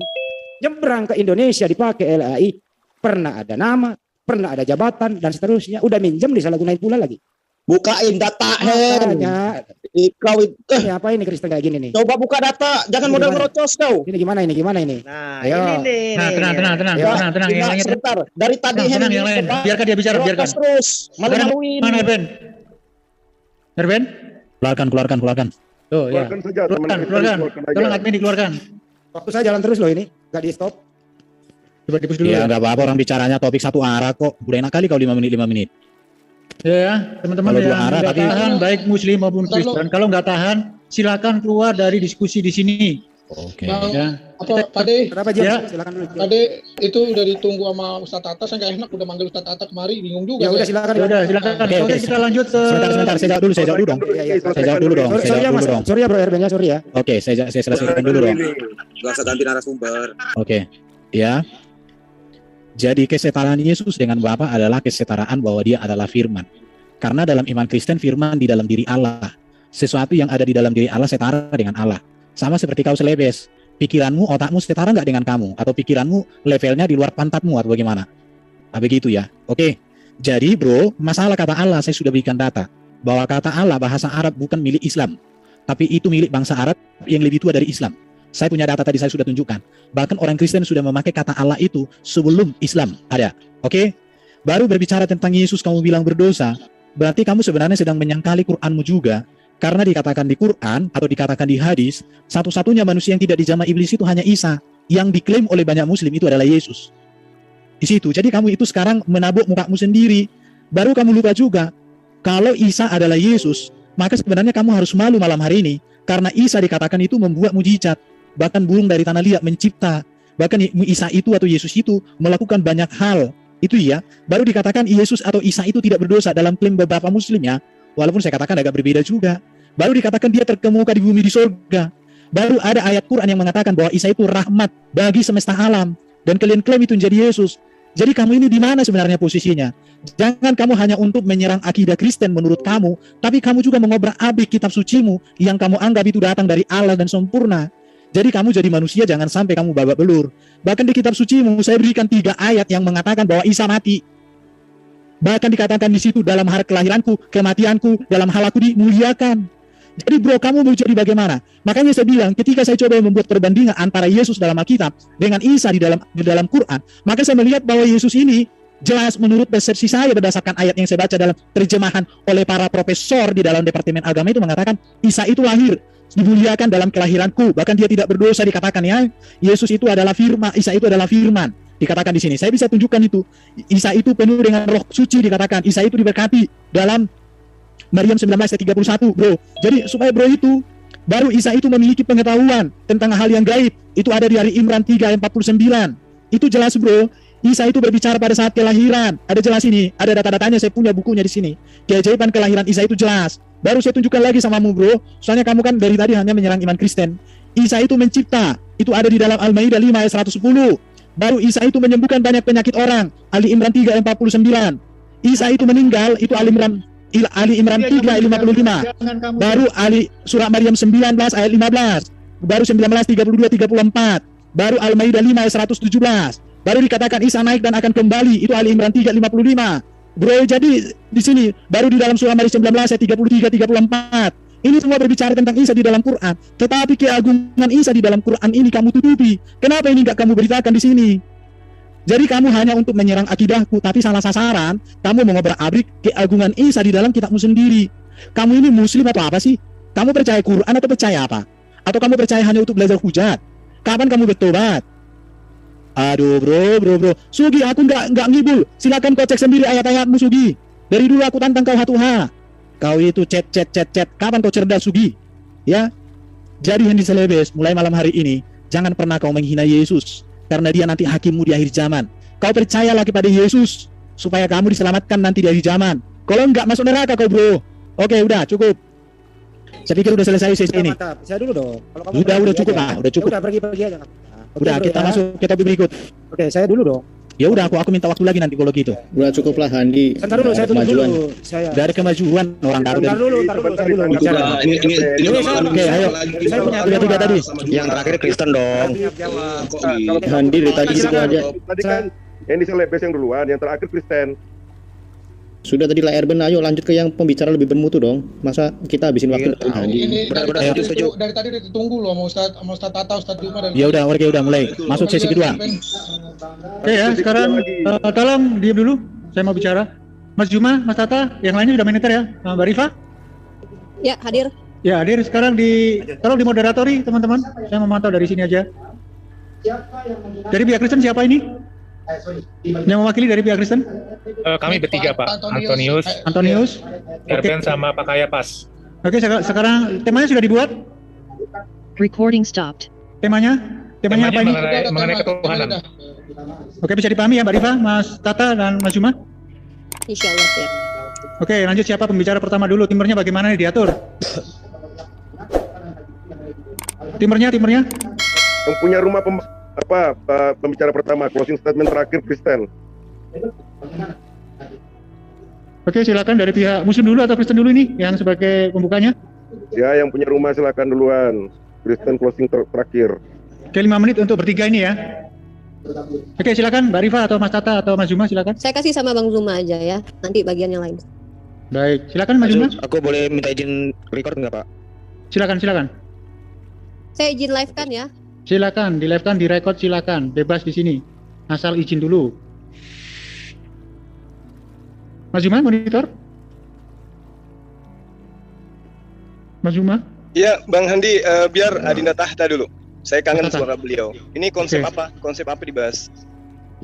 Nyebrang ke Indonesia dipakai LAI, pernah ada nama, pernah ada jabatan dan seterusnya. Udah minjem disalahgunain pula lagi. Bukain data, Makanya Kau ini apa ini Kristen kayak gini nih? coba buka data, jangan Ini modal gimana? ngerocos kau. Ini gimana ini? Nah, Ayo. ini nih. Nah, tenang, Ya, yang lain. Sebentar. Dari tadi Tenang, yang lain. Biarkan dia bicara, biarkan. Terus, malu-maluin. Mana Erben? Erben? Keluarkan. Oh ya. Keluarkan. Tolong admin dikeluarkan. Waktu saya jalan terus loh ini, nggak di stop. Coba dipus dulu Ya ya. nggak apa-apa, orang bicaranya topik satu arah kok. Udah enak kali kau 5 menit. Ya, teman-teman Kalau yang dua arah, nggak tapi- tahan baik Muslim maupun Kristen. Kalau nggak tahan, silakan keluar dari diskusi di sini. Oke. Bang, Ya. apa Pade? Kenapa Jim? Ya. Silakan dulu. Jim. Pade itu udah ditunggu sama Ustadz Atta, saya nggak enak udah manggil Ustadz Atta kemari, bingung juga. Ya udah saya. silakan. Ya udah, silakan. Oke. Oke, kita lanjut ke Sebentar, saya jawab dulu dong. Iya. Saya jawab dulu dong. Sorry ya Mas, sorry ya Bro Erben ya, sorry ya. Oke, saya selesaikan dulu dong. Gak usah ganti narasumber. Oke, ya. Jadi kesetaraan Yesus dengan Bapa adalah kesetaraan bahwa dia adalah firman. Karena dalam iman Kristen firman di dalam diri Allah. Sesuatu yang ada di dalam diri Allah setara dengan Allah. Sama seperti kau selebes. Pikiranmu, otakmu setara nggak dengan kamu? Atau pikiranmu levelnya di luar pantatmu atau bagaimana? Nah, begitu ya. Oke. Jadi bro, masalah kata Allah saya sudah berikan data. Bahwa kata Allah bahasa Arab bukan milik Islam. Tapi itu milik bangsa Arab yang lebih tua dari Islam. Saya punya data tadi saya sudah tunjukkan. Bahkan orang Kristen sudah memakai kata Allah itu sebelum Islam ada. Oke? Baru berbicara tentang Yesus kamu bilang berdosa. Berarti kamu sebenarnya sedang menyangkali Qur'anmu juga. Karena dikatakan di Quran atau dikatakan di hadis, satu-satunya manusia yang tidak dijamah iblis itu hanya Isa. Yang diklaim oleh banyak muslim itu adalah Yesus. Di situ. Jadi kamu itu sekarang menabuk mukamu sendiri. Baru kamu lupa juga, kalau Isa adalah Yesus, maka sebenarnya kamu harus malu malam hari ini. Karena Isa dikatakan itu membuat mujizat. Bahkan burung dari tanah liat mencipta. Bahkan Isa itu atau Yesus itu melakukan banyak hal Itu iya. Baru dikatakan Yesus atau Isa itu tidak berdosa dalam klaim beberapa muslim ya. Walaupun saya katakan agak berbeda juga. Baru dikatakan dia terkemuka di bumi di surga. Baru ada ayat Quran yang mengatakan bahwa Isa itu rahmat bagi semesta alam. Dan kalian klaim itu menjadi Yesus. Jadi kamu ini di mana sebenarnya posisinya? Jangan kamu hanya untuk menyerang akidah Kristen menurut kamu, tapi kamu juga mengobrak-abrik kitab sucimu yang kamu anggap itu datang dari Allah dan sempurna. Jadi kamu jadi manusia jangan sampai kamu babak belur. Bahkan di kitab sucimu saya berikan 3 ayat yang mengatakan bahwa Isa mati. Bahkan dikatakan di situ dalam hari kelahiranku, kematianku, dalam hal aku dimuliakan. Jadi bro, kamu mau jadi bagaimana? Makanya saya bilang ketika saya coba membuat perbandingan antara Yesus dalam Alkitab dengan Isa di dalam Quran, maka saya melihat bahwa Yesus ini jelas menurut persepsi saya berdasarkan ayat yang saya baca dalam terjemahan oleh para profesor di dalam Departemen Agama itu mengatakan Isa itu lahir dimuliakan dalam kelahiranku, bahkan dia tidak berdosa dikatakan ya. Yesus itu adalah firman, Isa itu adalah firman dikatakan di sini. Saya bisa tunjukkan itu. Isa itu penuh dengan roh suci dikatakan. Isa itu diberkati dalam Maryam 19:31 bro. Jadi supaya bro itu baru Isa itu memiliki pengetahuan tentang hal yang gaib. Itu ada di Ali Imran 3:49. Itu jelas bro. Isa itu berbicara pada saat kelahiran. Ada jelas ini. Ada data-datanya, saya punya bukunya di sini. Keajaiban kelahiran Isa itu jelas. Baru saya tunjukkan lagi samamu bro. Soalnya kamu kan dari tadi hanya menyerang iman Kristen. Isa itu mencipta. Itu ada di dalam Al-Maidah 5:110. Baru Isa itu menyembuhkan banyak penyakit orang. Ali Imran 3:49. Isa itu meninggal. Itu Ali Imran 3:55. Baru surah Maryam 19 ayat 15. Baru 19:32-34. Baru Al-Maidah 5:117. Baru dikatakan Isa naik dan akan kembali. Itu Ali Imran 3:55. Bro, jadi di sini baru di dalam surah Maryam 19 ayat 33-34. Ini semua berbicara tentang Isa di dalam Quran. Tetapi keagungan Isa di dalam Quran ini kamu tutupi. Kenapa ini enggak kamu beritakan di sini? Jadi kamu hanya untuk menyerang akidahku, tapi salah sasaran. Kamu mengobrak-abrik keagungan Isa di dalam kitabmu sendiri. Kamu ini muslim atau apa sih? Kamu percaya Quran atau percaya apa? Atau kamu percaya hanya untuk belajar hujat? Kapan kamu bertobat? Aduh bro. Sugi, aku nggak ngibul. Silakan kau cek sendiri ayat-ayatmu Sugi. Dari dulu aku tantang kau hatuha. Kau itu chat. Kapan kau cerdas Sugi? Ya. Jadi Hendy Celebes, mulai malam hari ini jangan pernah kau menghina Yesus. Karena dia nanti hakimmu di akhir zaman. Kau percayalah kepada Yesus supaya kamu diselamatkan nanti di akhir zaman. Kalau enggak masuk neraka kau bro. Oke udah cukup. Saya pikir udah selesai sesi ini. Mantap. Saya dulu dong. Kalau kamu Udah cukup lah. Udah cukup. Udah pergi aja. Udah kita masuk ke topik berikut. Oke, saya dulu dong. Ya udah aku minta waktu lagi nanti kalau gitu. Udah cukup lah Handi. Bentar dulu, saya tutup dulu. Saya. Dari kemajuan orang baru. Bentar dulu. Oke, ayo. Saya punya Tiga tadi. Yang terakhir Kristen dong. Jawab. Handi dari tadi gitu aja. Tadi kan Hendy Celebes yang duluan, yang terakhir Kristen. Sudah tadi lah Erben, ayo lanjut ke yang pembicara lebih bermutu dong. Masa kita habisin waktu dari Handi. Ini Benar-benar dari tadi udah ditunggu loh, mau Ustaz Tata, Ustaz Juma dan Ya udah, oke udah mulai. Masuk sesi kedua. Oke ya, sekarang tolong diam dulu. Saya mau bicara. Mas Juma, Mas Tata, yang lainnya sudah monitor ya. Mbak Rifa? Ya, hadir. Ya, hadir. Sekarang tolong dimoderatori teman-teman. Saya memantau dari sini aja. Dari pihak Kristen siapa ini? Yang mewakili dari pihak Kristen? Kami bertiga Pak, Antonius, Erben sama Pak Kayapas. Oke, sekarang temanya sudah dibuat? Recording stopped. Temanya apa ini? Mengenai ketuhanan. Oke, bisa dipahami ya Mbak Rifa, Mas Tata, dan Mas Juma? Insya Allah ya. Oke, lanjut siapa pembicara pertama dulu? Timernya bagaimana nih diatur? Timernya? Yang punya rumah pembicara pertama, closing statement terakhir Kristen. Oke, silakan dari pihak Muslim dulu atau Kristen dulu ini yang sebagai pembukanya. Ya, yang punya rumah silakan duluan. Kristen closing terakhir. Oke, 5 menit untuk bertiga ini ya. Oke, silakan Mbak Rifa atau Mas Tata atau Mas Juma silakan. Saya kasih sama Bang Zuma aja ya. Nanti bagian yang lain. Baik, silakan Mas Juma. Aku boleh minta izin record nggak Pak? Silakan. Saya izin live kan ya. Silakan, di live kan, di record silakan, bebas di sini. Asal izin dulu. Mas Juma monitor. Mas Juma. Iya, Bang Handi, biar Adinda Tahta dulu. Saya kangen Tahta. suara beliau. Ini konsep Oke. apa? Konsep apa dibahas?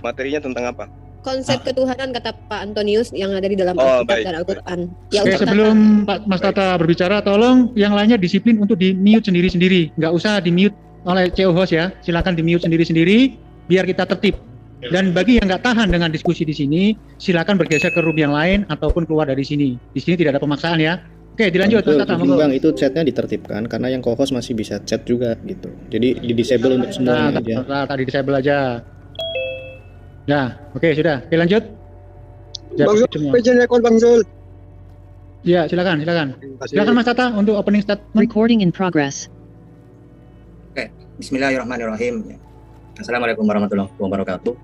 Materinya tentang apa? Konsep ketuhanan kata Pak Antonius yang ada di dalam Oh, Alkitab baik. dan Al-Quran. Ya, Oke, untuk sebelum Pak Mas Tata berbicara, tolong yang lainnya disiplin untuk di-mute sendiri-sendiri. Nggak usah di-mute oleh CEO host ya. Silakan di-mute sendiri-sendiri, biar kita tertib. Dan bagi yang nggak tahan dengan diskusi di sini, silakan bergeser ke room yang lain ataupun keluar dari sini. Di sini tidak ada pemaksaan ya. Oke, dilanjut. Itu, Tata, monggo. Bang, itu chatnya ditertibkan karena yang co-host masih bisa chat juga gitu. Jadi di disable untuk semuanya aja. Tadi disable aja. Ya, oke sudah. Oke, lanjut. Bang Zul, izin rekod Bang Zul. Ya, silakan. Silakan Mas Tata untuk opening statement. Recording in progress. Oke, Bismillahirrahmanirrahim. Assalamualaikum warahmatullahi wabarakatuh.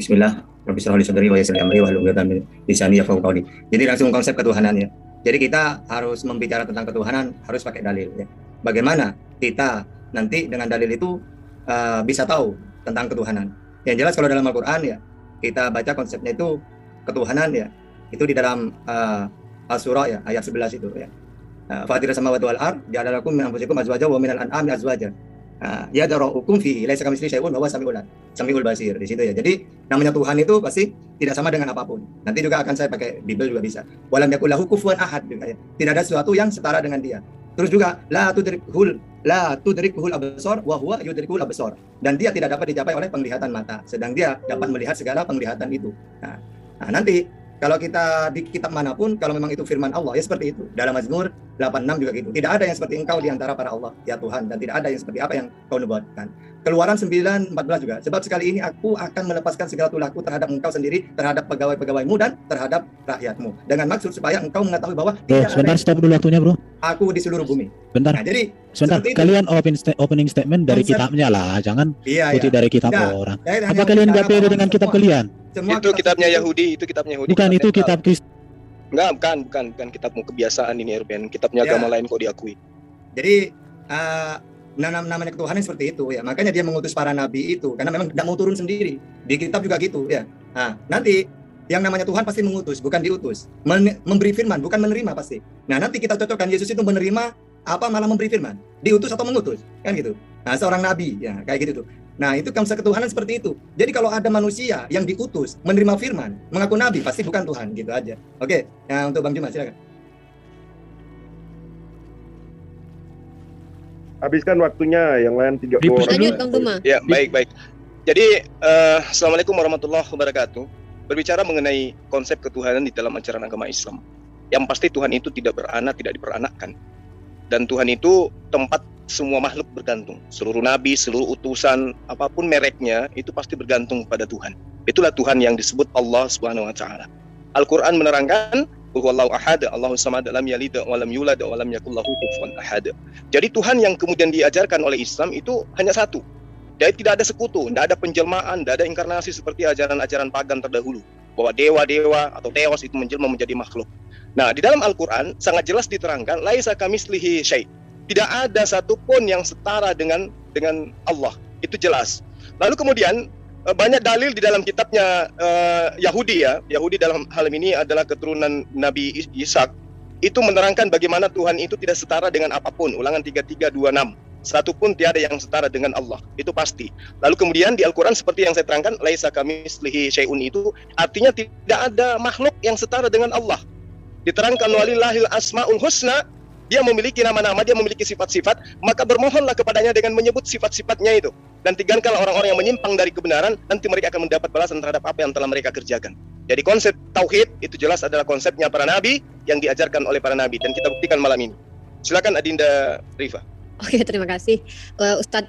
Bismillah. Rabbi shrah li sadri wa yassir li amri wahlul 'uqdatam min lisani yafqahu qawli. Jadi langsung konsep ketuhanan ya. Jadi kita harus membicara tentang ketuhanan harus pakai dalil ya. Bagaimana kita nanti dengan dalil itu bisa tahu tentang ketuhanan. Yang jelas kalau dalam Al-Qur'an ya, kita baca konsepnya itu ketuhanan ya. Itu di dalam Al-Surah ya, ayat 11 itu ya. Fatirus samawati wal ard, ja'ala lakum min anfusikum azwajan wa minal an'ami azwajan. Ya daraukum fi laisa kamitslihi syai'un wa huwa samiul basir di situ ya. Jadi namanya Tuhan itu pasti tidak sama dengan apapun. Nanti juga akan saya pakai Bible juga bisa. Walam yakul lahu kufuwan ahad juga ya. Tidak ada sesuatu yang setara dengan dia. Terus juga la tudrikuhul absar wa huwa yudrikul absar. Dan dia tidak dapat dicapai oleh penglihatan mata, sedang dia dapat melihat segala penglihatan itu. Nah, nanti kalau kita di kitab manapun, kalau memang itu firman Allah, ya seperti itu. Dalam Mazmur 86 juga gitu. Tidak ada yang seperti engkau di antara para Allah, ya Tuhan. Dan tidak ada yang seperti apa yang kau nubuatkan. Keluaran 9:14 juga. Sebab sekali ini aku akan melepaskan segala tulahku terhadap engkau sendiri, terhadap pegawai-pegawaimu, dan terhadap rakyatmu. Dengan maksud supaya engkau mengetahui bahwa tidak sebentar, ada stop dulu waktunya bro. aku di seluruh bumi. Bentar. Nah, jadi Sebentar, kalian opening statement dari kitabnya lah, jangan Iya, putih iya. dari kitab Tidak. orang. Saya hanya Apa kalian nggak bicara pede bahwa dengan kitab kalian? Itu kitabnya Yahudi, itu kitabnya Yahudi. Bukan, itu kitab Kristen. Enggak, bukan kitabmu kebiasaan ini Erben. Kitabnya Ya. agama lain kok diakui. Jadi namanya ketuhanan seperti itu ya. Makanya dia mengutus para nabi itu karena memang tidak mau turun sendiri. Di kitab juga gitu ya. Nah, nanti yang namanya Tuhan pasti mengutus, bukan diutus. Memberi firman, bukan menerima pasti. Nah, nanti kita cocokkan Yesus itu menerima apa malah memberi firman, diutus atau mengutus, kan gitu. Nah, seorang nabi ya kayak gitu tuh. Nah, itu konsep ketuhanan seperti itu. Jadi kalau ada manusia yang diutus menerima firman, mengaku nabi, pasti bukan Tuhan, gitu aja. Oke, nah untuk Bang Juma silakan. Habiskan waktunya, yang lain 32 orang. Lanjut Bang Juma. Ya, baik. Jadi, Assalamualaikum warahmatullahi wabarakatuh. Berbicara mengenai konsep ketuhanan di dalam ajaran agama Islam. Yang pasti Tuhan itu tidak beranak, tidak diperanakkan. Dan Tuhan itu tempat semua makhluk bergantung. Seluruh nabi, seluruh utusan, apapun mereknya, itu pasti bergantung pada Tuhan. Itulah Tuhan yang disebut Allah Subhanahu wa Ta'ala. Al-Quran menerangkan, Huwallahu ahad, Allahu samad, lam yalid wa lam yulad wa lam yakul lahu kufuwan ahad. Jadi Tuhan yang kemudian diajarkan oleh Islam itu hanya satu. Jadi tidak ada sekutu, tidak ada penjelmaan, tidak ada inkarnasi seperti ajaran-ajaran pagan terdahulu. Bahwa dewa-dewa atau teos itu menjelma menjadi makhluk. Nah, di dalam Al-Quran sangat jelas diterangkan, laisa kamitslihi syai'. Tidak ada satupun yang setara dengan Allah. Itu jelas. Lalu kemudian banyak dalil di dalam kitabnya Yahudi ya. Yahudi dalam hal ini adalah keturunan Nabi Ishak. Itu menerangkan bagaimana Tuhan itu tidak setara dengan apapun. Ulangan 3326. Satupun tiada yang setara dengan Allah. Itu pasti. Lalu kemudian di Al-Quran seperti yang saya terangkan, laisa kamitslihi syai'un itu artinya tidak ada makhluk yang setara dengan Allah. Diterangkan walillahil asmaul husna, dia memiliki nama-nama, dia memiliki sifat-sifat, maka bermohonlah kepadanya dengan menyebut sifat-sifatnya itu. Dan tinggalkanlah orang-orang yang menyimpang dari kebenaran, nanti mereka akan mendapat balasan terhadap apa yang telah mereka kerjakan. Jadi konsep tauhid itu jelas adalah konsepnya para nabi yang diajarkan oleh para nabi, dan kita buktikan malam ini. Silakan Adinda Rifa. Oke, terima kasih. Ustadz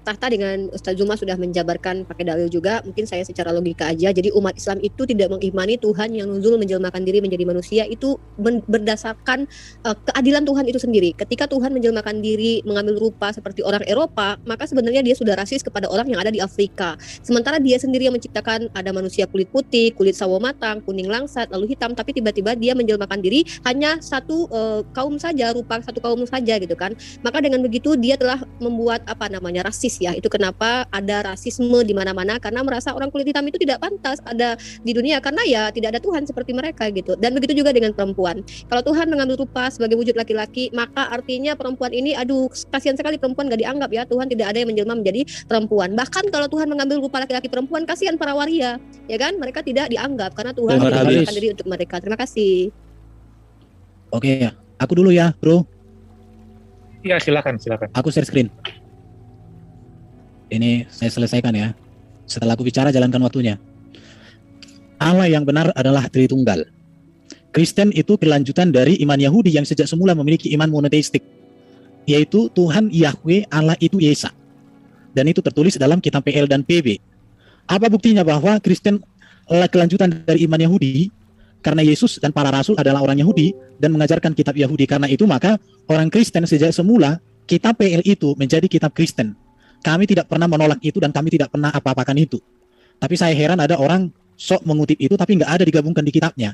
Tahta dengan Ustadz Zuma sudah menjabarkan pakai dalil juga. Mungkin saya secara logika aja. Jadi umat Islam itu tidak mengimani Tuhan yang nuzul menjelmakan diri menjadi manusia itu berdasarkan keadilan Tuhan itu sendiri. Ketika Tuhan menjelmakan diri mengambil rupa seperti orang Eropa, maka sebenarnya dia sudah rasis kepada orang yang ada di Afrika. Sementara dia sendiri yang menciptakan ada manusia kulit putih, kulit sawo matang, kuning langsat, lalu hitam, tapi tiba-tiba dia menjelmakan diri hanya satu kaum saja, rupa satu kaum saja gitu kan. Maka dengan begitu dia telah membuat rasis ya. Itu kenapa ada rasisme di mana-mana, karena merasa orang kulit hitam itu tidak pantas ada di dunia karena ya tidak ada Tuhan seperti mereka gitu. Dan begitu juga dengan perempuan. Kalau Tuhan mengambil rupa sebagai wujud laki-laki, maka artinya perempuan ini kasihan sekali perempuan gak dianggap ya. Tuhan tidak ada yang menjelma menjadi perempuan. Bahkan kalau Tuhan mengambil rupa laki-laki perempuan, kasihan para waria, ya kan? Mereka tidak dianggap karena Tuhan tidak menjelmakan diri untuk mereka. Terima kasih. Oke ya, aku dulu ya, bro. Ya, silakan. Aku share screen. Ini saya selesaikan ya. Setelah aku bicara, jalankan waktunya. Allah yang benar adalah Tritunggal. Kristen itu kelanjutan dari iman Yahudi yang sejak semula memiliki iman monoteistik, yaitu Tuhan Yahweh Allah itu Yesa. Dan itu tertulis dalam kitab PL dan PB. Apa buktinya bahwa Kristen adalah kelanjutan dari iman Yahudi? Karena Yesus dan para rasul adalah orang Yahudi dan mengajarkan kitab Yahudi. Karena itu maka orang Kristen sejak semula kitab PL itu menjadi kitab Kristen. Kami tidak pernah menolak itu dan kami tidak pernah apa-apakan itu. Tapi saya heran ada orang sok mengutip itu tapi nggak ada digabungkan di kitabnya.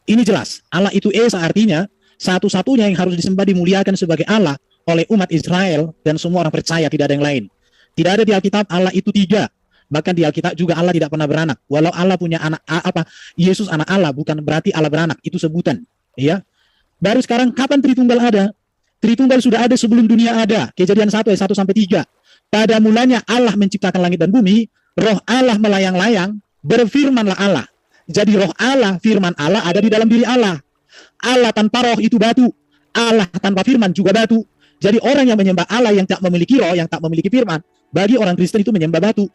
Ini jelas, Allah itu Esa, artinya satu-satunya yang harus disembah dimuliakan sebagai Allah oleh umat Israel dan semua orang percaya, tidak ada yang lain. Tidak ada di Alkitab Allah itu tiga. Bahkan di Alkitab juga Allah tidak pernah beranak. Walau Allah punya anak Yesus anak Allah, bukan berarti Allah beranak, itu sebutan, ya. Baru sekarang kapan Tritunggal ada? Tritunggal sudah ada sebelum dunia ada. Kejadian 1 ayat 1 sampai 3. Pada mulanya Allah menciptakan langit dan bumi, roh Allah melayang-layang, berfirmanlah Allah. Jadi roh Allah, firman Allah ada di dalam diri Allah. Allah tanpa roh itu batu. Allah tanpa firman juga batu. Jadi orang yang menyembah Allah yang tak memiliki roh, yang tak memiliki firman, bagi orang Kristen itu menyembah batu.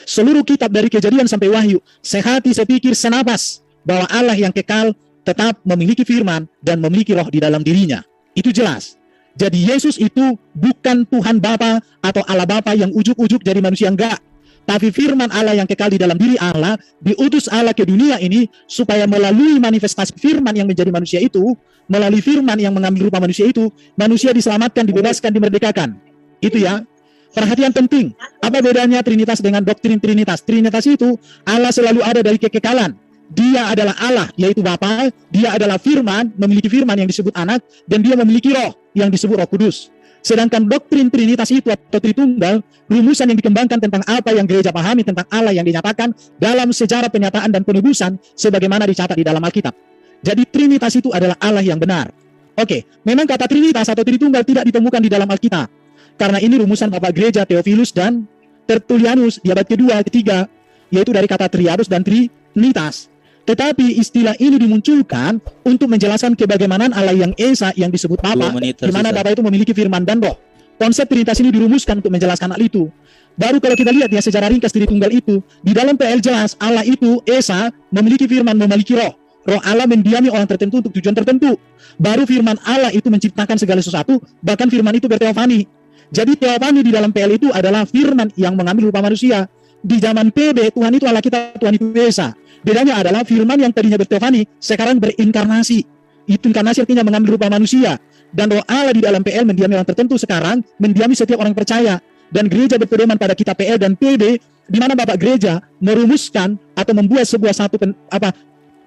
Seluruh kitab dari Kejadian sampai Wahyu, sehati, sepikir, senapas, bahwa Allah yang kekal tetap memiliki firman dan memiliki roh di dalam dirinya. Itu jelas. Jadi Yesus itu bukan Tuhan Bapa atau Allah Bapa yang ujuk-ujuk jadi manusia, enggak. Tapi firman Allah yang kekal di dalam diri Allah, diutus Allah ke dunia ini supaya melalui manifestasi firman yang menjadi manusia itu, melalui firman yang mengambil rupa manusia itu, manusia diselamatkan, dibebaskan, dimerdekakan. Itu ya. Perhatian penting, apa bedanya Trinitas dengan doktrin Trinitas? Trinitas itu Allah selalu ada dari kekekalan. Dia adalah Allah, yaitu Bapa. Dia adalah firman, memiliki firman yang disebut anak, dan dia memiliki roh yang disebut Roh Kudus. Sedangkan doktrin Trinitas itu atau Tritunggal, rumusan yang dikembangkan tentang apa yang gereja pahami tentang Allah yang dinyatakan dalam sejarah penyataan dan penebusan sebagaimana dicatat di dalam Alkitab. Jadi Trinitas itu adalah Allah yang benar. Oke, memang kata Trinitas atau Tritunggal tidak ditemukan di dalam Alkitab. Karena ini rumusan Bapak Gereja Theophilus dan Tertullianus di abad kedua, ketiga, yaitu dari kata Triadus dan Trinitas. Tetapi istilah ini dimunculkan untuk menjelaskan kebagaimanan Allah yang Esa yang disebut Bapa, di mana Bapa itu memiliki firman dan roh. Konsep Trinitas ini dirumuskan untuk menjelaskan hal itu. Baru kalau kita lihat ya secara ringkas Tritunggal itu, di dalam PL jelas Allah itu Esa memiliki firman, memiliki roh. Roh Allah mendiami orang tertentu untuk tujuan tertentu. Baru firman Allah itu menciptakan segala sesuatu, bahkan firman itu berteofani. Jadi teofani di dalam PL itu adalah firman yang mengambil rupa manusia. Di zaman PB, Tuhan itu Allah kita, Tuhan itu Esa. Bedanya adalah firman yang tadinya berteofani, sekarang berinkarnasi. Itu inkarnasi artinya mengambil rupa manusia. Dan roh Allah di dalam PL mendiami orang tertentu, sekarang mendiami setiap orang percaya. Dan gereja berpedoman pada kitab PL dan PB, di mana Bapak Gereja merumuskan atau membuat sebuah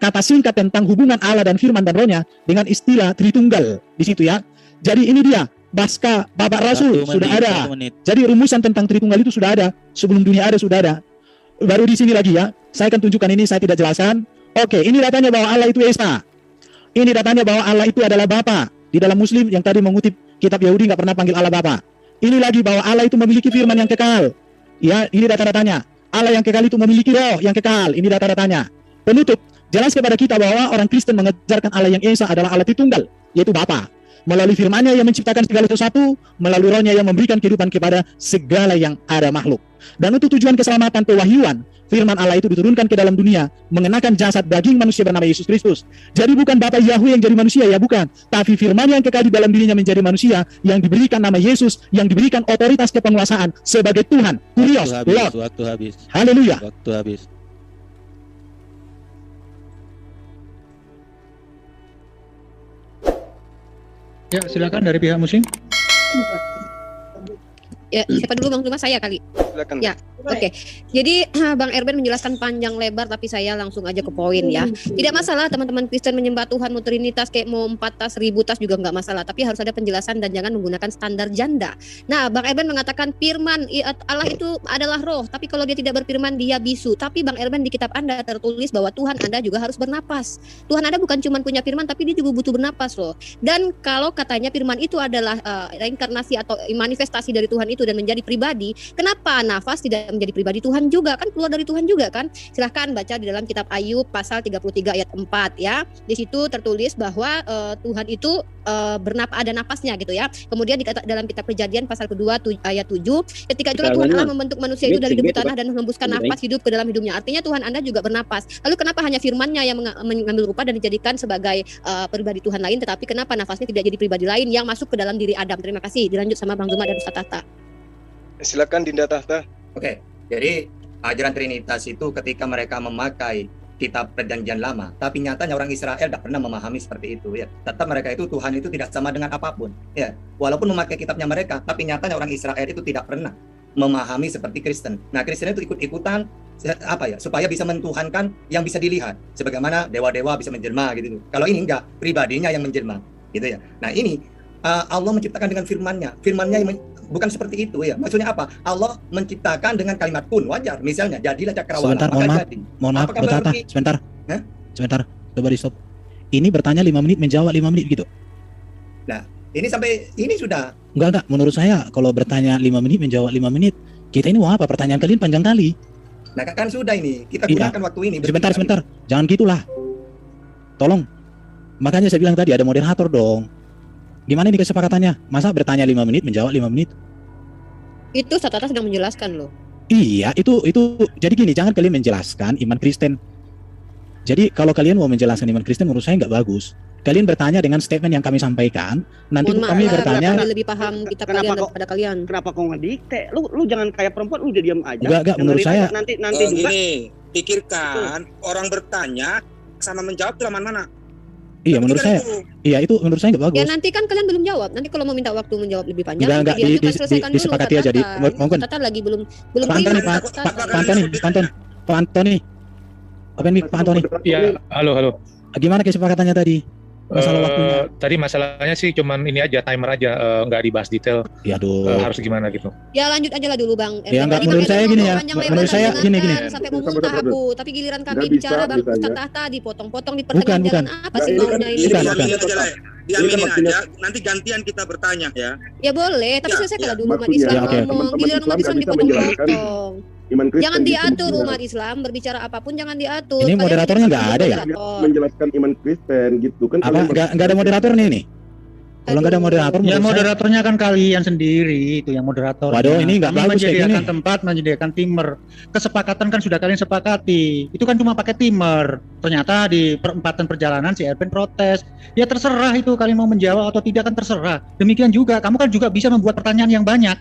kata singkat tentang hubungan Allah dan firman dan rohnya dengan istilah Tritunggal di situ ya. Jadi ini dia. Pasca Bapak Rasul sudah ada. Jadi rumusan tentang Tritunggal itu sudah ada. Sebelum dunia ada sudah ada. Baru di sini lagi ya. Saya akan tunjukkan ini, saya tidak jelaskan. Oke, ini datanya bahwa Allah itu Esa. Ini datanya bahwa Allah itu adalah Bapa. Di dalam Muslim yang tadi mengutip kitab Yahudi nggak pernah panggil Allah Bapa. Ini lagi bahwa Allah itu memiliki firman yang kekal. Ya, ini data-datanya. Allah yang kekal itu memiliki roh yang kekal. Ini data-datanya. Penutup, jelas kepada kita bahwa orang Kristen mengajarkan Allah yang Esa adalah Allah Tritunggal, yaitu Bapa. Melalui firman-Nya yang menciptakan segala sesuatu, melalui rohnya yang memberikan kehidupan kepada segala yang ada makhluk. Dan untuk tujuan keselamatan pewahyuan, firman Allah itu diturunkan ke dalam dunia, mengenakan jasad daging manusia bernama Yesus Kristus. Jadi bukan Bapa Yahweh yang jadi manusia, ya bukan. Tapi firman yang kekal di dalam dirinya menjadi manusia, yang diberikan nama Yesus, yang diberikan otoritas kepenguasaan sebagai Tuhan. Kurios, Lord. Waktu habis. Haleluya. Waktu habis. Ya, silakan dari pihak Muslim. Ya, siapa dulu Bang Cuma? Saya kali. Silakan. Ya, oke. Jadi Bang Erben menjelaskan panjang lebar, tapi saya langsung aja ke poin ya. Tidak masalah teman-teman Kristen menyembah Tuhan mau Trinitas kayak mau 4 tas 1000 tas juga nggak masalah. Tapi harus ada penjelasan dan jangan menggunakan standar janda. Nah, Bang Erben mengatakan firman Allah itu adalah roh. Tapi kalau dia tidak berfirman dia bisu. Tapi Bang Erben di kitab Anda tertulis bahwa Tuhan Anda juga harus bernapas. Tuhan Anda bukan cuma punya firman, tapi dia juga butuh bernapas loh. Dan kalau katanya firman itu adalah reinkarnasi atau manifestasi dari Tuhan itu dan menjadi pribadi, kenapa nafas tidak tidak menjadi pribadi Tuhan juga kan, keluar dari Tuhan juga kan. Silahkan baca di dalam kitab Ayub pasal 33 ayat 4 ya. Di situ tertulis bahwa Tuhan itu ada napasnya gitu ya. Kemudian dalam kitab Kejadian pasal kedua ayat 7, ketika itulah Tuhan Allah membentuk manusia itu dari debu tanah dan menghembuskan napas hidup ke dalam hidupnya. Artinya Tuhan Anda juga bernapas. Lalu kenapa hanya firman-Nya yang mengambil rupa dan dijadikan sebagai pribadi Tuhan lain, tetapi kenapa nafasnya tidak jadi pribadi lain yang masuk ke dalam diri Adam? Terima kasih. Dilanjut sama Bang Zuma dan Ustaz Tahta. Silakan Dinda Tahta. Oke, jadi ajaran Trinitas itu ketika mereka memakai kitab Perjanjian Lama, tapi nyatanya orang Israel tidak pernah memahami seperti itu ya. Tetap mereka itu Tuhan itu tidak sama dengan apapun ya. Walaupun memakai kitabnya mereka, tapi nyatanya orang Israel itu tidak pernah memahami seperti Kristen. Nah, Kristen itu ikut-ikutan supaya bisa mentuhankan yang bisa dilihat, sebagaimana dewa-dewa bisa menjelma gitu. Kalau ini enggak, pribadinya yang menjelma gitu ya. Nah, ini Allah menciptakan dengan firman-Nya. Firman-Nya bukan seperti itu ya. Maksudnya apa? Allah menciptakan dengan kalimat kun, wajar. Misalnya jadilah cakrawala. Sebentar, mohon maaf, Bertata. Sebentar, coba di stop. Ini bertanya 5 menit, menjawab 5 menit gitu. Nah, ini sampai ini sudah. Enggak. Menurut saya kalau bertanya 5 menit, menjawab 5 menit, kita ini mau apa? Pertanyaan kalian panjang kali. Nah, kan sudah ini. Kita gunakan waktu ini. Sebentar. Jangan gitulah. Tolong. Makanya saya bilang tadi ada moderator dong. Gimana ini kesepakatannya? Masa bertanya 5 menit, menjawab 5 menit? Itu Ustaz Tahta sedang menjelaskan loh. Iya, itu jadi gini, jangan kalian menjelaskan iman Kristen. Jadi kalau kalian mau menjelaskan iman Kristen menurut saya nggak bagus. Kalian bertanya dengan statement yang kami sampaikan, nanti kami bertanya. Kami lebih paham kitab kalian daripada kalian. Kenapa kau ngedikte? Lu jangan kayak perempuan, lu diam aja. Enggak, menurut saya. Nanti juga. Gini, pikirkan orang bertanya sama menjawab itu mana? Iya, menurut saya. Iya, itu menurut saya nggak bagus. Ya nanti kan kalian belum jawab. Nanti kalau mau minta waktu menjawab lebih panjang, enggak disepakati aja. Monggo. Tata lagi belum Pak Antoni. Apa ini Pak Antoni? Iya, halo. Gimana kesepakatannya tadi? Masalah waktunya. Tadi masalahnya sih cuman ini aja, timer aja, nggak dibahas detail. Ya aduh. Harus gimana gitu. Ya lanjut aja lah dulu Bang. Ya enggak, menurut saya gini ya. Menurut saya gini. Sampai mau muntah aku, tapi giliran kami bicara Bang Ustaz Tahta dipotong-potong di pertengahan jalan. Apa sih maunya ini? Diaminin aja, nanti gantian kita bertanya ya. Ya boleh, tapi selesaikanlah dulu umat Islam ngomong. Giliran umat Islam dipotong-potong. Jangan diatur umat Islam berbicara apapun, jangan diatur. Ini moderatornya nggak ada ya? Menjelaskan iman Kristen gitu kan. Apa nggak ada moderator nih? Kalau nggak ada moderator, ya moderatornya kan kalian sendiri itu yang moderator. Waduh, ini nggak bagus kayak gini. Tempat menyediakan timer. Kesepakatan kan sudah kalian sepakati. Itu kan cuma pakai timer. Ternyata di perempatan perjalanan si Erben protes. Ya terserah itu kalian mau menjawab atau tidak kan terserah. Demikian juga kamu kan juga bisa membuat pertanyaan yang banyak.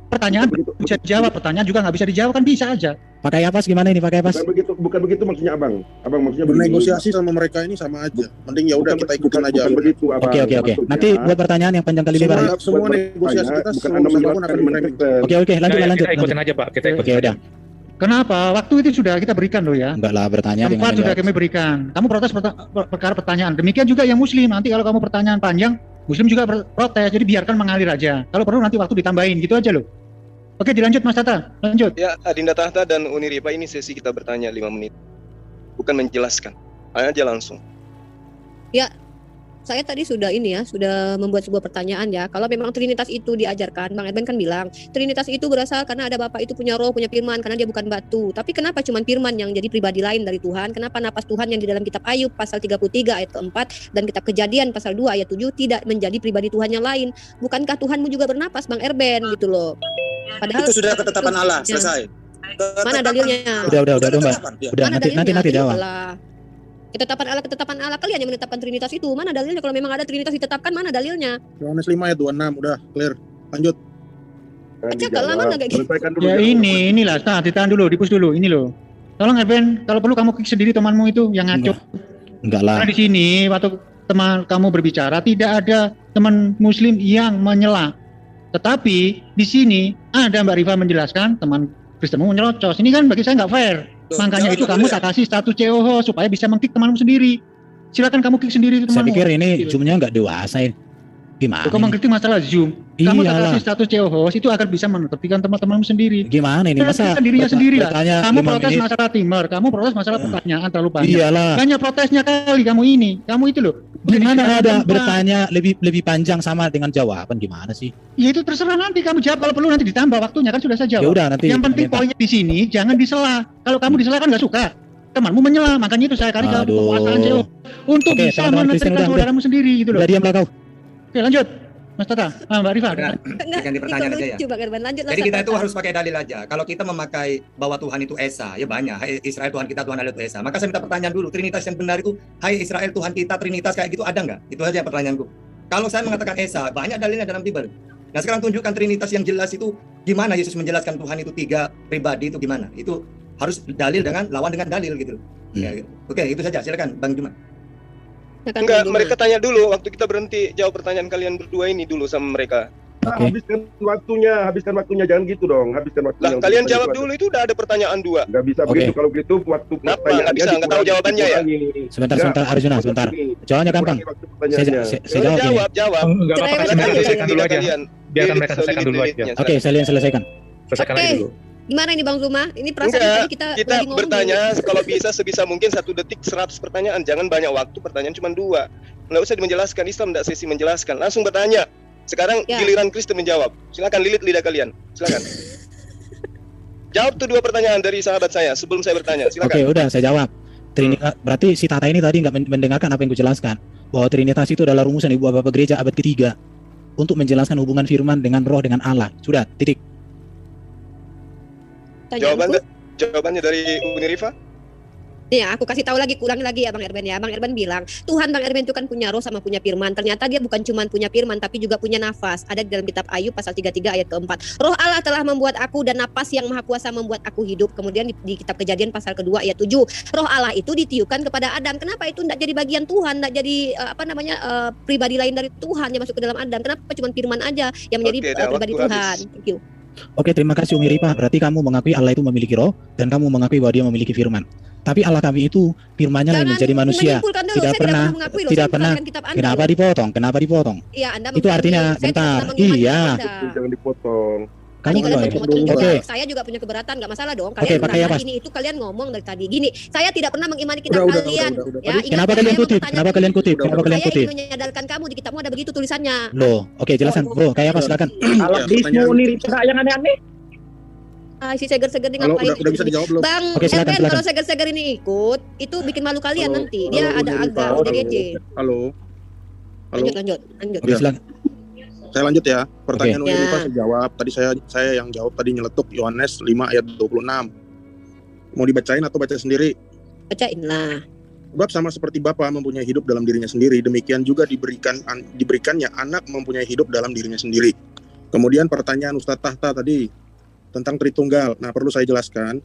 Pertanyaan bisa dijawab, pertanyaan juga nggak bisa dijawab kan bisa aja. Pakai apa gimana ini pakai apa? Bukan begitu maksudnya Abang. Abang maksudnya bernegosiasi sama mereka ini sama aja. Mending ya udah kita ikutin aja. Oke. Nanti buat pertanyaan yang panjang kali lebar. Semua negosiasi kita siapapun akan menerima. Oke, lanjut. Kita ikutin aja Pak. Oke, udah. Kenapa? Waktu itu sudah kita berikan loh ya. Enggak lah, bertanya. Tempat sudah kami berikan. Kamu protes perkara pertanyaan. Demikian juga yang Muslim. Nanti kalau kamu pertanyaan panjang, Muslim juga protes. Jadi biarkan mengalir aja. Kalau perlu nanti waktu ditambahin gitu aja loh. Oke, dilanjut Mas Tata, lanjut. Ya, Adinda Tahta dan Uniripa, ini sesi kita bertanya 5 menit. Bukan menjelaskan, aja langsung. Ya, saya tadi sudah membuat sebuah pertanyaan ya. Kalau memang Trinitas itu diajarkan, Bang Erben kan bilang, Trinitas itu berasal karena ada Bapa itu punya roh, punya firman, karena dia bukan batu. Tapi kenapa cuma firman yang jadi pribadi lain dari Tuhan? Kenapa napas Tuhan yang di dalam kitab Ayub pasal 33 ayat ke-4 dan kitab Kejadian pasal 2 ayat 7 tidak menjadi pribadi Tuhan yang lain? Bukankah Tuhanmu juga bernapas, Bang Erben gitu loh? Padahal itu sudah ketetapan Allah, selesai. Mana dalilnya? Udah, Mbak. Udah, nanti jawab. Ketetapan Allah kalian yang menetapkan Trinitas itu. Mana dalilnya? Kalau memang ada Trinitas ditetapkan, mana dalilnya? Yohanes 5 ayat 26, udah clear. Lanjut. Cakap lah, mana kayak gitu. Ya inilah, ditahan dulu, dipus dulu, ini loh. Tolong Erben, kalau perlu kamu kick sendiri temanmu itu yang ngaco. Enggak lah. Karena di sini waktu teman kamu berbicara tidak ada teman Muslim yang menyela. Tetapi di sini ada Mbak Rifa menjelaskan teman Kristenmu menyerocos. Ini kan bagi saya nggak fair. Makanya itu kamu tak kasih status COH supaya bisa meng-kick temanmu sendiri. Silakan kamu kick sendiri temanmu. Saya pikir ini Zoom-nya nggak dewasa. Gimana? Kamu mengkritik masalah Zoom. Kamu tak kasih status COH itu agar bisa menertibkan teman-temanmu sendiri. Gimana ini? Masa dirinya sendiri lah. Kamu protes menit. Masalah timer, kamu protes masalah pertanyaan terlalu panjang. Iyalah. Banyak protesnya kali kamu ini. Kamu itu loh. Gimana ada bertanya lebih panjang sama dengan jawaban, gimana sih? Ya itu terserah nanti kamu jawab, kalau perlu nanti ditambah waktunya, kan sudah saya jawab. Ya udah, nanti yang penting poinnya di sini jangan disela. Kalau kamu disela kan nggak suka, temanmu menyela, makanya itu saya kali kalau kekuasaan jawab untuk Oke, bisa teman-teman Kristen, menetrika saudaramu sendiri gitu loh. Udah diamlah kau. Oke, lanjut Mas Tata, Mbak Rifa. Ganti pertanyaan aja ya. Coba Gerban lanjut lah. Jadi kita itu harus pakai dalil aja. Kalau kita memakai bahwa Tuhan itu Esa, ya banyak. Hai Israel Tuhan kita, Tuhan Allah itu Esa. Maka saya minta pertanyaan dulu, Trinitas yang benar itu, Hai Israel Tuhan kita, Trinitas kayak gitu ada nggak? Itu aja pertanyaanku. Kalau saya mengatakan Esa, banyak dalilnya dalam Bible. Nah sekarang tunjukkan Trinitas yang jelas itu gimana Yesus menjelaskan Tuhan itu 3 pribadi itu gimana? Itu harus dalil dengan lawan dengan dalil gitu. Ya, oke, itu saja. Silakan Bang Juma. Enggak, mereka tanya dulu waktu kita berhenti jawab pertanyaan kalian berdua ini dulu sama mereka. Habiskan waktunya, jangan gitu dong. Habiskan waktunya. Lah, kalian jawab dulu, itu udah ada pertanyaan 2. Nggak bisa begitu, kalau begitu waktu kenapa nggak bisa, nggak tahu jawabannya ya? Sebentar Arjuna, sebentar. Jawabannya gampang. Saya Jawab. Enggak apa-apa, selesaikan dulu aja. Biarkan mereka selesaikan dulu aja. Oke, saya selesaikan. Selesaikan aja dulu. Gimana ini Bang Zuma? Ini perasaan tadi kita lagi ngomong bertanya kalau bisa sebisa mungkin 1 detik 100 pertanyaan. Jangan banyak waktu, pertanyaan cuma 2. Nggak usah menjelaskan, Islam nggak sesi menjelaskan. Langsung bertanya. Sekarang giliran Kristen menjawab. Silakan lilit lidah kalian. Silakan. Jawab tuh 2 pertanyaan dari sahabat saya sebelum saya bertanya. Silakan. Oke, udah saya jawab. Trinitas, berarti si Tata ini tadi nggak mendengarkan apa yang gue jelaskan. Bahwa Trinitas itu adalah rumusan Ibu Bapak Gereja abad ke-3 untuk menjelaskan hubungan firman dengan roh dengan Allah. Sudah, titik. Jawabannya dari Uni Rifa? Ya, aku kasih tahu lagi, ulangi lagi ya Bang Erben ya. Bang Erben bilang, Tuhan Bang Erben itu kan punya roh sama punya firman. Ternyata dia bukan cuma punya firman, tapi juga punya nafas. Ada di dalam kitab Ayub pasal 33 ayat ke-4. Roh Allah telah membuat aku dan napas yang maha kuasa membuat aku hidup. Kemudian di kitab Kejadian pasal kedua ayat 7. Roh Allah itu ditiupkan kepada Adam. Kenapa itu tidak jadi bagian Tuhan, tidak jadi pribadi lain dari Tuhan yang masuk ke dalam Adam? Kenapa cuma firman aja yang menjadi pribadi Tuhan? Thank you. Oke, terima kasih Umi Rifa. Berarti kamu mengakui Allah itu memiliki roh dan kamu mengakui bahwa dia memiliki firman. Tapi Allah kami itu firman-Nya yang menjadi manusia. Tidak pernah. Kenapa dipotong? Iya, Anda itu artinya bentar. Iya. Jangan dipotong. Kamu saya juga punya keberatan, nggak masalah dong. Kalian ini itu kalian ngomong dari tadi gini. Saya tidak pernah mengimani kitab kalian. Ya, kenapa kalian kutip? Kenapa kalian kutip? Saya ingin menyadarkan kamu di kitabmu ada begitu tulisannya. Loh, oke, jelasan. Bro, kayak apa silakan. Kalau bismu Nirita yang aneh-aneh. Si seger-seger ini ngapain? Udah bisa dijawab belum? Bang Erben, kalau seger-seger ini ikut, itu bikin malu kalian nanti. Dia ada agak udah DC. Halo. Lanjut. Oke, silakan. Saya lanjut ya. Pertanyaan Uni Rifa saya jawab. Tadi saya yang jawab tadi nyeletuk Yohanes 5 ayat 26. Mau dibacain atau baca sendiri? Bacain lah. Sebab sama seperti Bapa mempunyai hidup dalam dirinya sendiri, demikian juga diberikannya anak mempunyai hidup dalam dirinya sendiri. Kemudian pertanyaan Ustadz Tahta tadi tentang Tritunggal. Nah, perlu saya jelaskan.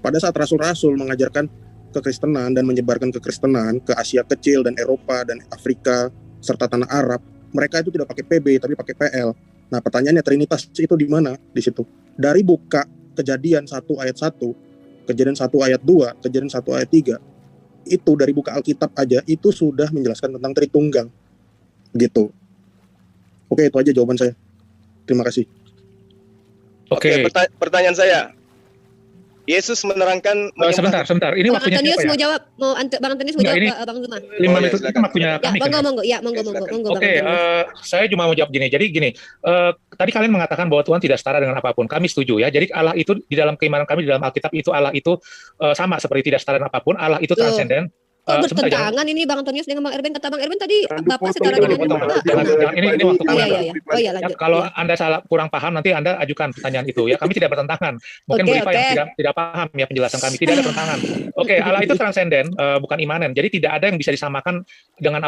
Pada saat rasul-rasul mengajarkan kekristenan dan menyebarkan kekristenan ke Asia Kecil dan Eropa dan Afrika serta tanah Arab, mereka itu tidak pakai PB tapi pakai PL. Nah, pertanyaannya Trinitas itu di mana di situ? Dari buka Kejadian 1 ayat 1, Kejadian 1 ayat 2, Kejadian 1 ayat 3, itu dari buka Alkitab aja itu sudah menjelaskan tentang Tritunggal. Gitu. Oke, itu aja jawaban saya. Terima kasih. Oke, pertanyaan saya. Yesus menerangkan sebentar. Ini Bang waktunya Antonius siapa ya? mau jawab, Bang Antonius mau jawab Bang Zuma. 5 menit itu waktunya kami. Monggo. Oke, saya cuma mau jawab gini. Jadi gini, tadi kalian mengatakan bahwa Tuhan tidak setara dengan apapun. Kami setuju ya. Jadi Allah itu di dalam keimanan kami di dalam Alkitab itu Allah itu sama seperti tidak setara dengan apapun. Allah itu transenden. Kok bertentangan ini Bang Antonius dengan Bang Erben? Kata Bang Erben tadi Bapak setara dengan ini waktu kami. Oh iya, lanjut. Kalau Anda salah kurang paham nanti Anda ajukan pertanyaan itu ya. Kami tidak bertentangan. Mungkin Bu Rifa yang tidak paham ya penjelasan kami. Tidak ada pertentangan. Oke, Allah itu transenden, bukan imanen. Jadi tidak ada yang bisa disamakan dengan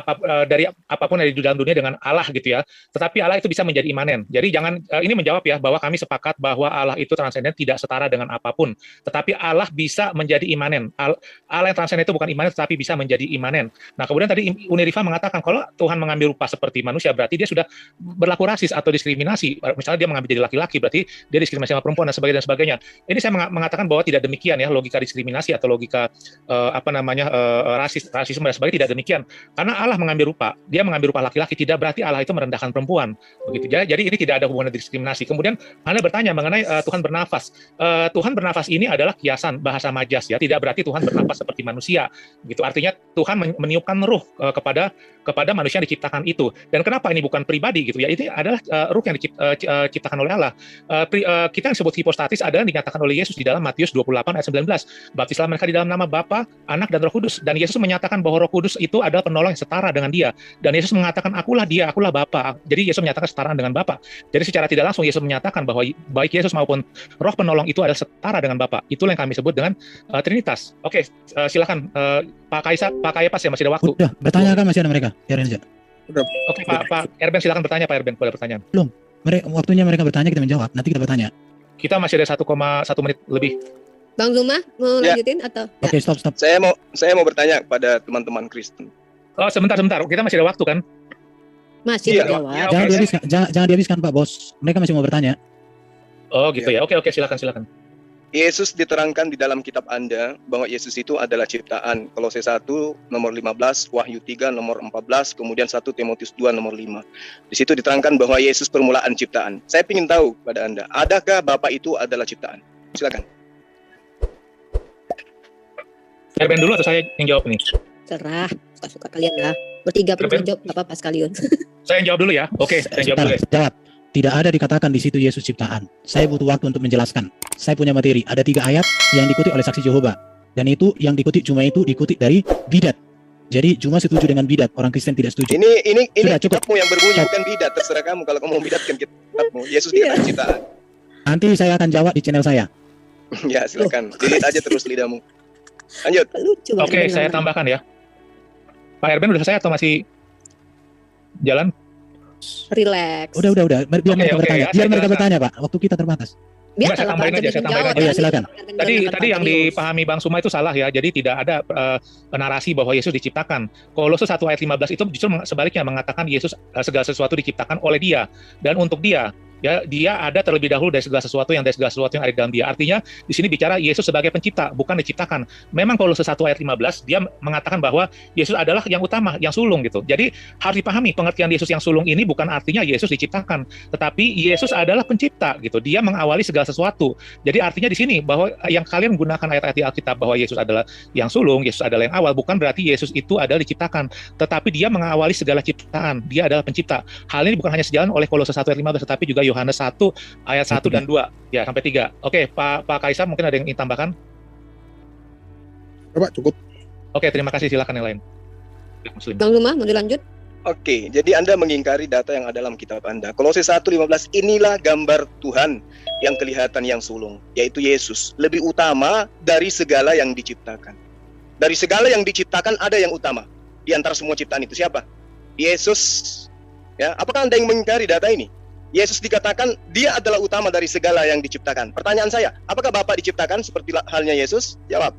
dari apapun yang di dalam dunia dengan Allah gitu ya. Tetapi Allah itu bisa menjadi imanen. Jadi jangan ini menjawab ya bahwa kami sepakat bahwa Allah itu transenden tidak setara dengan apapun. Tetapi Allah bisa menjadi imanen. Allah yang transenden itu bukan imanen tetapi bisa menjadi imanen. Nah, kemudian tadi Uni Rifa mengatakan kalau Tuhan mengambil rupa seperti manusia berarti dia sudah berlaku rasis atau diskriminasi. Misalnya dia mengambil jadi laki-laki berarti dia diskriminasi sama perempuan dan sebagainya. Ini saya mengatakan bahwa tidak demikian ya, logika diskriminasi atau logika rasisme dan sebagainya tidak demikian. Karena Allah mengambil rupa, dia mengambil rupa laki-laki tidak berarti Allah itu merendahkan perempuan. Begitu. Jadi ini tidak ada hubungan diskriminasi. Kemudian Anda bertanya mengenai Tuhan bernafas. Tuhan bernafas ini adalah kiasan bahasa majas ya, tidak berarti Tuhan bernafas seperti manusia. Gitu. Artinya artinya Tuhan meniupkan ruh kepada manusia yang diciptakan itu. Dan kenapa ini bukan pribadi gitu ya? Ini adalah ruh yang diciptakan oleh Allah. Kita yang disebut hipostatis adalah dinyatakan oleh Yesus di dalam Matius 28 ayat 19. Baptislah mereka di dalam nama Bapa, Anak, dan Roh Kudus. Dan Yesus menyatakan bahwa Roh Kudus itu adalah penolong yang setara dengan Dia. Dan Yesus mengatakan, akulah Dia, akulah Bapa. Jadi Yesus menyatakan setaraan dengan Bapa. Jadi secara tidak langsung Yesus menyatakan bahwa baik Yesus maupun Roh penolong itu adalah setara dengan Bapa. Itulah yang kami sebut dengan Trinitas. Oke, silakan Pak Kayapas ya, masih ada waktu. Udah, bertanya kan masih ada mereka. Biarin aja. Oke, Pak Erben silakan bertanya, Pak Erben, boleh pertanyaan. Belum. Waktunya mereka bertanya, kita menjawab. Nanti kita bertanya. Kita masih ada 1,1 menit lebih. Bang Zuma mau lanjutin atau? Oke, stop. Saya mau bertanya kepada teman-teman Kristen. Oh, sebentar. Kita masih ada waktu kan? Masih terjawab. Jangan dihabiskan Pak Bos. Mereka masih mau bertanya. Oh, gitu ya. Oke, silakan. Yesus diterangkan di dalam kitab Anda bahwa Yesus itu adalah ciptaan. Kolose 1 nomor 15, Wahyu 3 nomor 14, kemudian 1 Timotius 2 nomor 5. Di situ diterangkan bahwa Yesus permulaan ciptaan. Saya ingin tahu pada Anda, adakah Bapa itu adalah ciptaan? Silakan. Erben dulu atau saya yang jawab nih? Serah, suka-suka kalian lah. Bertiga pun jawab, nggak apa-apa sekalian. Saya yang jawab dulu ya. Oke, saya jawab dulu ya. Jawab. Tidak ada dikatakan di situ Yesus ciptaan. Saya butuh waktu untuk menjelaskan. Saya punya materi. Ada 3 ayat yang dikutip oleh saksi Jehovah. Dan itu yang dikutip dikutip dari bidat. Jadi cuma setuju dengan bidat. Orang Kristen tidak setuju. Ini Sudah, cukup. kitabmu yang berbunyi, bukan bidat. Terserah kamu kalau kamu mau bidatkan kitabmu. Yesus tidak ciptaan. Nanti saya akan jawab di channel saya. Ya, silakan. Delete aja terus lidahmu. Lanjut. Oke, saya tambahkan ya. Pak Erben udah selesai atau masih jalan? Relax. Udah. Biar mereka bertanya. Biar mereka bertanya, Pak. Waktu kita terbatas. Biar saya tambahin aja. Oh ya, silakan. Tadi yang dipahami Bang Suma itu salah ya. Jadi tidak ada narasi bahwa Yesus diciptakan. Kolose 1 ayat 15 itu justru sebaliknya mengatakan Yesus segala sesuatu diciptakan oleh Dia dan untuk Dia. Ya, Dia ada terlebih dahulu dari segala sesuatu yang ada di dalam Dia. Artinya di sini bicara Yesus sebagai pencipta, bukan diciptakan. Memang Kolose 1 ayat 15 dia mengatakan bahwa Yesus adalah yang utama, yang sulung gitu. Jadi harus dipahami pengertian Yesus yang sulung ini bukan artinya Yesus diciptakan, tetapi Yesus adalah pencipta gitu. Dia mengawali segala sesuatu. Jadi artinya di sini bahwa yang kalian gunakan ayat-ayat di Alkitab bahwa Yesus adalah yang sulung, Yesus adalah yang awal, bukan berarti Yesus itu adalah diciptakan, tetapi Dia mengawali segala ciptaan. Dia adalah pencipta. Hal ini bukan hanya sejalan oleh Kolose 1 ayat 15 tetapi juga Yohanes 1 ayat 1 dan 2 ya sampai 3. Oke, Pak Kaisar mungkin ada yang ingin tambahkan? Pak, cukup. Oke, terima kasih, silakan yang lain. Muslim. Bang Luma mau dilanjut? Oke, jadi Anda mengingkari data yang ada dalam kitab Anda. Kolose 1:15 inilah gambar Tuhan yang kelihatan yang sulung, yaitu Yesus, lebih utama dari segala yang diciptakan. Dari segala yang diciptakan ada yang utama. Di antara semua ciptaan itu siapa? Yesus. Ya, apakah Anda yang mengingkari data ini? Yesus dikatakan Dia adalah utama dari segala yang diciptakan. Pertanyaan saya, apakah Bapa diciptakan seperti halnya Yesus? Jawab.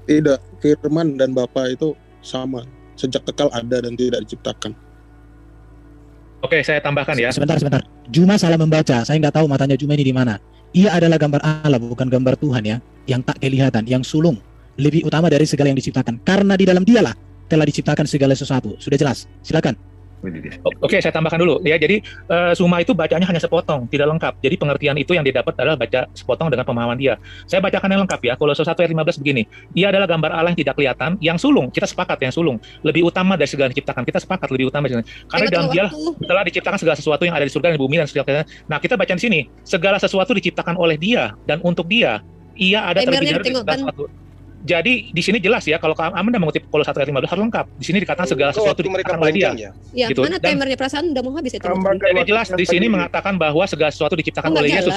Tidak, firman dan Bapa itu sama. Sejak kekal ada dan tidak diciptakan. Oke, saya tambahkan ya. Sebentar. Juma salah membaca. Saya nggak tahu matanya Juma ini di mana. Ia adalah gambar Allah, bukan gambar Tuhan ya. Yang tak kelihatan, yang sulung. Lebih utama dari segala yang diciptakan. Karena di dalam Dialah telah diciptakan segala sesuatu. Sudah jelas. Silakan. Oke, saya tambahkan dulu ya. Jadi Suma itu bacanya hanya sepotong, tidak lengkap. Jadi pengertian itu yang dia dapat adalah baca sepotong dengan pemahaman dia. Saya bacakan yang lengkap ya. Kolose 1 ayat 15 begini. Ia adalah gambar Allah yang tidak kelihatan, yang sulung. Kita sepakat yang sulung. Lebih utama dari segala yang diciptakan. Kita sepakat lebih utama dari segala. Karena dalam Dia telah diciptakan segala sesuatu yang ada di surga dan di bumi dan segala. Nah, kita baca di sini, segala sesuatu diciptakan oleh Dia dan untuk Dia. Ia ada terlebih dahulu segala sesuatu. Jadi di sini jelas ya, kalau Anda mengutip Kolose 1 ayat 15 harus lengkap. Di sini dikatakan segala sesuatu diciptakan oleh Dia. Ya, gitu. mana timernya, perasaan udah mau habis itu. Jadi jelas di sini mengatakan bahwa segala sesuatu diciptakan oleh Yesus.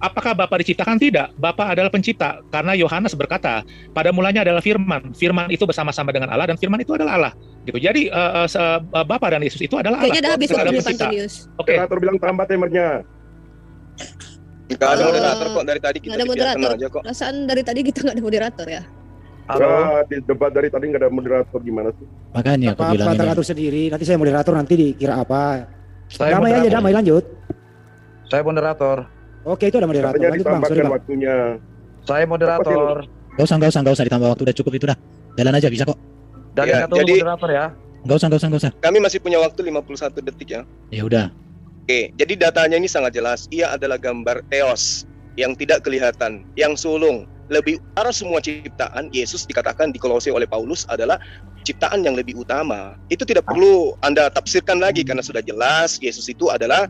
Apakah Bapa diciptakan? Tidak. Bapa adalah pencipta. Karena Yohanes berkata, pada mulanya adalah firman. Firman itu bersama-sama dengan Allah dan firman itu adalah Allah. Gitu. Jadi Bapa dan Yesus itu adalah Allah. Kayaknya udah habis waktu Antonius. Oke. Moderator bilang tambah timernya. Nggak ada moderator kok dari tadi kita ada moderator aja kok. Perasaan dari tadi kita nggak ada moderator ya. Halo. Di debat dari tadi nggak ada moderator, gimana sih? Makanya aku bilang apa teratur sendiri. Nanti saya moderator, nanti dikira apa. Saya damai moderator. aja, damai lanjut. Saya moderator. Oke, itu ada moderator. Katanya Lanjut Bang, sorry ditambahkan Bang. waktunya. Saya moderator. Gak usah ditambah waktu, udah cukup itu dah. Jalan aja bisa kok. Dan Ya, satu jadi moderator ya. Gak usah. kami masih punya waktu 51 detik ya. Ya udah. Oke, jadi datanya ini sangat jelas. Ia adalah gambar Theos yang tidak kelihatan, yang sulung, lebih utama semua ciptaan. Yesus dikatakan di Kolose oleh Paulus adalah ciptaan yang lebih utama. Itu tidak perlu Anda tafsirkan lagi karena sudah jelas Yesus itu adalah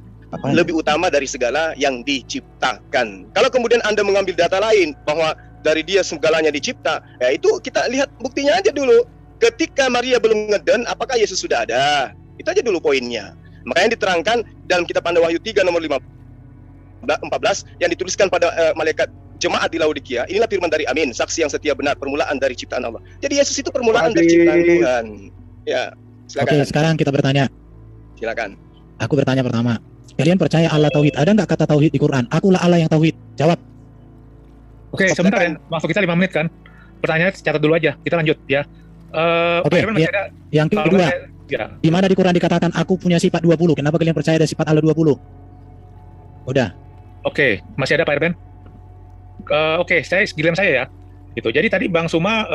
lebih utama dari segala yang diciptakan. Kalau kemudian Anda mengambil data lain bahwa dari dia segalanya dicipta, ya itu kita lihat buktinya aja dulu. Ketika Maria belum ngeden, apakah Yesus sudah ada? Itu aja dulu poinnya. Makanya diterangkan dalam kitab Anda Wahyu 3 nomor 14 yang dituliskan pada malaikat jemaat di Laodikia. Inilah firman dari Amin, saksi yang setia benar, permulaan dari ciptaan Allah. Jadi Yesus itu permulaan dari ciptaan Tuhan. Ya, silakan. Oke, sekarang kita bertanya. Silakan. Aku bertanya pertama. Kalian percaya Allah tauhid? Ada nggak kata tauhid di Quran? Akulah Allah yang tauhid. Jawab. Oke, sebentar ya. Waktu kita 5 menit kan. Pertanyaannya catat dulu aja. Kita lanjut ya. Oke, yang kedua. Ya. Di mana di Quran dikatakan aku punya sifat 20? Kenapa kalian percaya ada sifat Allah 20? Udah. Oke, masih ada Pak Erben? Oke, giliran saya ya. Gitu. Jadi tadi Bang Suma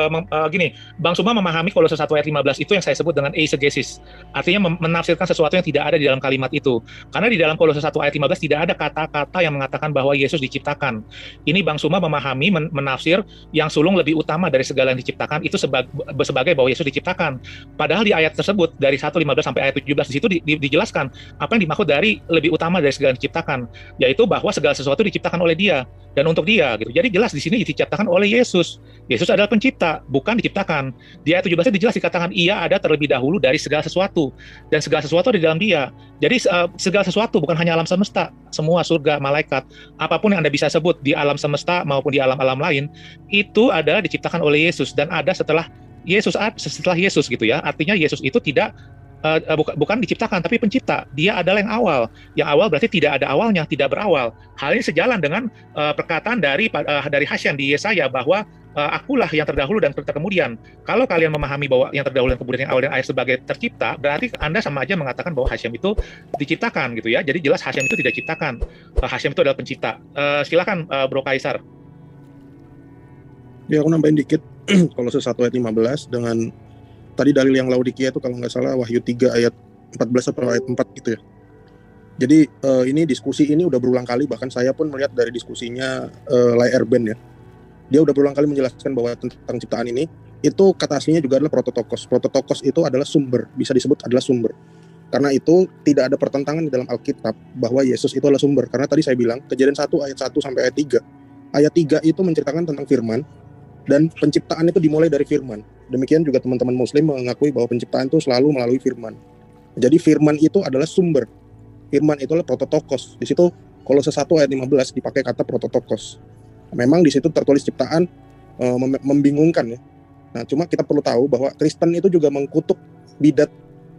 gini, Bang Suma memahami Kolose 1 ayat 15 itu yang saya sebut dengan eisegesis. Artinya menafsirkan sesuatu yang tidak ada di dalam kalimat itu. Karena di dalam Kolose 1 ayat 15 tidak ada kata-kata yang mengatakan bahwa Yesus diciptakan. Ini Bang Suma memahami menafsir yang sulung lebih utama dari segala yang diciptakan itu sebagai bahwa Yesus diciptakan. Padahal di ayat tersebut dari 1:15 sampai ayat 17 di situ dijelaskan apa yang dimaksud dari lebih utama dari segala yang diciptakan, yaitu bahwa segala sesuatu diciptakan oleh Dia dan untuk Dia gitu. Jadi jelas di sini diciptakan oleh Yesus. Yesus adalah pencipta, bukan diciptakan. Di ayat 17 dijelas dikatakan Ia ada terlebih dahulu dari segala sesuatu dan segala sesuatu ada di dalam Dia. Jadi segala sesuatu bukan hanya alam semesta, semua surga, malaikat, apapun yang Anda bisa sebut di alam semesta maupun di alam-alam lain itu adalah diciptakan oleh Yesus dan ada setelah Yesus gitu ya. Artinya Yesus itu tidak bukan diciptakan tapi pencipta. Dia adalah yang awal. Yang awal berarti tidak ada awalnya, tidak berawal. Hal ini sejalan dengan perkataan dari Hasyan di Yesaya bahwa akulah yang terdahulu dan terkemudian. Kalau kalian memahami bahwa yang terdahulu dan kemudian yang awal dan akhir sebagai tercipta, berarti Anda sama aja mengatakan bahwa Hasyam itu diciptakan gitu ya. Jadi jelas Hasyam itu tidak diciptakan. Hasyam itu adalah pencipta. Silakan Bro Kaisar. Ya, aku nambahin dikit. Kolose 1 ayat 15 dengan tadi dalil yang Laodikia itu kalau nggak salah Wahyu 3 ayat 14 atau ayat 4 gitu ya. Jadi ini diskusi ini udah berulang kali, bahkan saya pun melihat dari diskusinya Lai Erben ya. Dia udah berulang kali menjelaskan bahwa tentang ciptaan ini, itu kata aslinya juga adalah prototokos. Prototokos itu adalah sumber, bisa disebut adalah sumber. Karena itu tidak ada pertentangan di dalam Alkitab bahwa Yesus itu adalah sumber. Karena tadi saya bilang, Kejadian 1 ayat 1 sampai ayat 3. Ayat 3 itu menceritakan tentang firman, dan penciptaan itu dimulai dari firman. Demikian juga teman-teman muslim mengakui bahwa penciptaan itu selalu melalui firman. Jadi firman itu adalah sumber. Firman itu adalah prototokos. Di situ Kolose 1 ayat 15 dipakai kata prototokos. Memang di situ tertulis ciptaan membingungkan ya. Nah, cuma kita perlu tahu bahwa Kristen itu juga mengkutuk bidat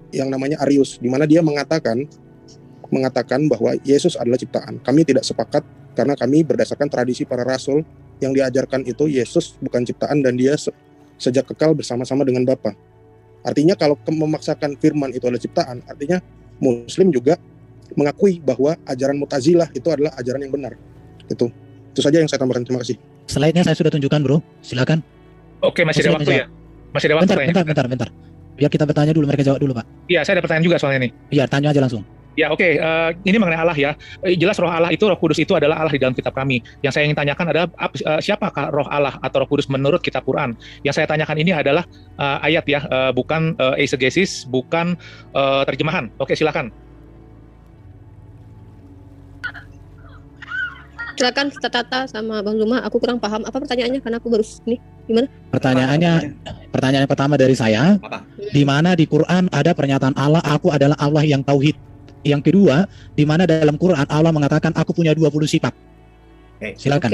yang namanya Arius, di mana dia mengatakan bahwa Yesus adalah ciptaan. Kami tidak sepakat karena kami berdasarkan tradisi para rasul yang diajarkan itu Yesus bukan ciptaan dan dia sejak kekal bersama-sama dengan Bapa. Artinya kalau memaksakan firman itu adalah ciptaan, artinya Muslim juga mengakui bahwa ajaran Mu'tazilah itu adalah ajaran yang benar. Itu saja yang saya tambahkan. Terima kasih. Slide-nya saya sudah tunjukkan, Bro. Silakan. Oke, masih ada waktu ya? Masih ada waktu. Bentar. Biar kita bertanya dulu, mereka jawab dulu, Pak. Iya, saya ada pertanyaan juga soalnya nih. Iya, tanya aja langsung. Ya, oke. Ini mengenai Allah ya. Jelas roh Allah itu, Roh Kudus itu adalah Allah di dalam kitab kami. Yang saya ingin tanyakan adalah siapakah roh Allah atau Roh Kudus menurut kitab Quran? Yang saya tanyakan ini adalah ayat ya, bukan eisegesis, bukan terjemahan. Oke, silakan. Silakan Tata sama Bang Zuma, aku kurang paham apa pertanyaannya karena aku baru nih. Gimana? Pertanyaan pertama dari saya, di mana di Quran ada pernyataan Allah, aku adalah Allah yang tauhid. Yang kedua, di mana dalam Quran Allah mengatakan aku punya 20 sifat. Silakan.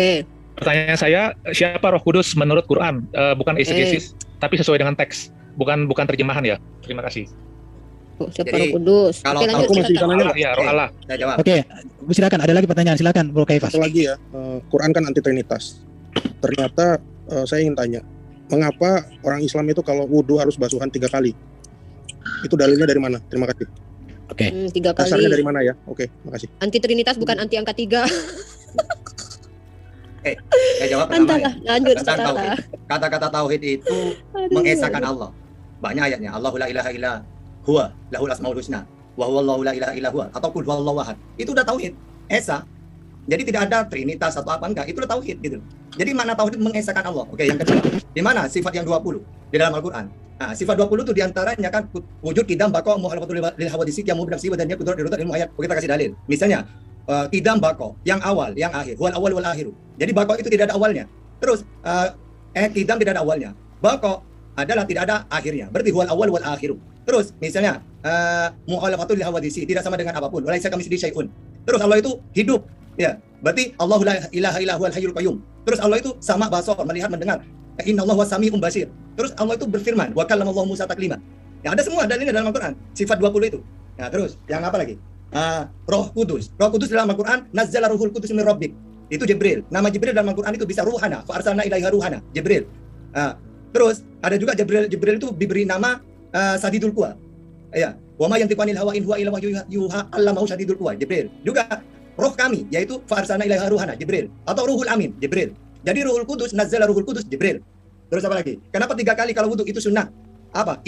Pertanyaan saya, siapa Roh Kudus menurut Quran? Bukan eisegesis, tapi sesuai dengan teks, bukan terjemahan ya. Terima kasih. Siapa Roh Kudus? Kalau aku masih bisa nanya, Roh Allah. Oke, silakan. Ada lagi pertanyaan, silakan Bro Kaifas. Satu lagi ya, Quran kan anti trinitas. Ternyata saya ingin tanya, mengapa orang Islam itu kalau wudhu harus basuhan 3 kali? Itu dalilnya dari mana? Terima kasih. Oke. 3 kali. Dasarnya dari mana ya? Oke, makasih. Anti trinitas bukan anti angka 3. Saya jawab pertama ya. Lanjut, tentang tauhid. Kata-kata tauhid itu mengesahkan Allah. Banyak ayatnya. Allahu la ilaha illa huwa lahul asmaul husna wa huwallahu la ilaha illa huwa ataupun huwallahu ahad. Itu udah tauhid. Esa. Jadi tidak ada trinitas atau apa enggak, itu tauhid gitu. Jadi makna tauhid mengesahkan Allah. Oke, yang kedua, di mana sifat yang 20 di dalam Al-Qur'an? Nah, sifat 20 itu diantaranya kan wujud, qidam, baqa, mukhalafatul lil hawadisi, yang mubdak sifat dan dia kudrat darurat ilmu ayat. Kita kasih dalil. Misalnya qidam, baqa, yang awal, yang akhir, wal awal wal akhiru. Jadi baqa itu tidak ada awalnya. Terus qidam tidak ada awalnya. Baqa adalah tidak ada akhirnya. Berarti wal awal wal akhiru. Terus misalnya mukhalafatul lil hawadisi, tidak sama dengan apapun. Walaisa kamitslihi syai'un. Terus Allah itu hidup. Ya, berarti Allahu la ilaha illa huwal hayyul qayyum. Terus Allah itu sama basar, melihat, mendengar. Inna Allah wasami'un basir. Terus Allah itu berfirman, wa kallamallahu Musa taklima. Ya, ada semua dalilnya dalam Al-Qur'an. Sifat 20 itu. Nah, terus yang apa lagi? Roh Kudus. Roh Kudus dalam Al-Qur'an, nazzala ruhul qudus min rabbik. Itu Jibril. Nama Jibril dalam Al-Qur'an itu bisa ruhana, fa arsalna ilaiha ruhana, Jibril. Terus ada juga Jibril itu diberi nama Sadidul Quwa. Ya, wa ma yantiqu anil hawa in huwa illa wahyun yuha, allamahu Sadidul Quwa, Jibril. Juga roh kami, yaitu fa arsalna ilaiha ruhana, Jibril. Atau Ruhul Amin, Jibril. Jadi Ruhul Kudus, nazzala Ruhul Kudus, Jibril. Terus apa lagi? Kenapa 3 kali kalau wudu itu sunnah? Apa?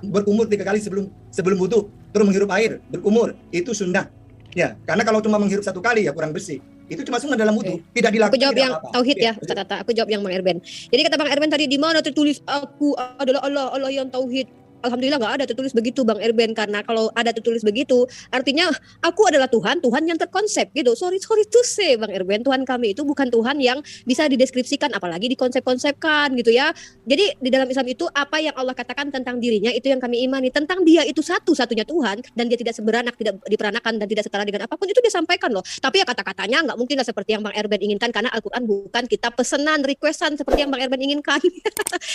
Berkumur 3 kali sebelum wudu, terus menghirup air, berkumur, itu sunnah. Ya, karena kalau cuma menghirup 1 kali ya kurang bersih. Itu cuma sunnah dalam wudu, tidak dilakukan. Aku jawab yang tauhid ya, Ustaz Tata. Aku jawab yang Bang Erben. Jadi kata Bang Erben tadi, di mana tertulis aku adalah Allah, Allah yang tauhid? Alhamdulillah nggak ada tertulis begitu Bang Erben, karena kalau ada tertulis begitu artinya aku adalah Tuhan yang terkonsep gitu. Sorry to say Bang Erben, Tuhan kami itu bukan Tuhan yang bisa dideskripsikan apalagi dikonsep-konsepkan gitu ya. Jadi di dalam Islam itu apa yang Allah katakan tentang dirinya itu yang kami imani, tentang dia itu satu-satunya Tuhan dan dia tidak seberanak, tidak diperanakan dan tidak setara dengan apapun, itu dia sampaikan loh. Tapi ya kata-katanya nggak mungkin lah seperti yang Bang Erben inginkan, karena Al-Quran bukan kitab pesanan, requestan seperti yang Bang Erben inginkan.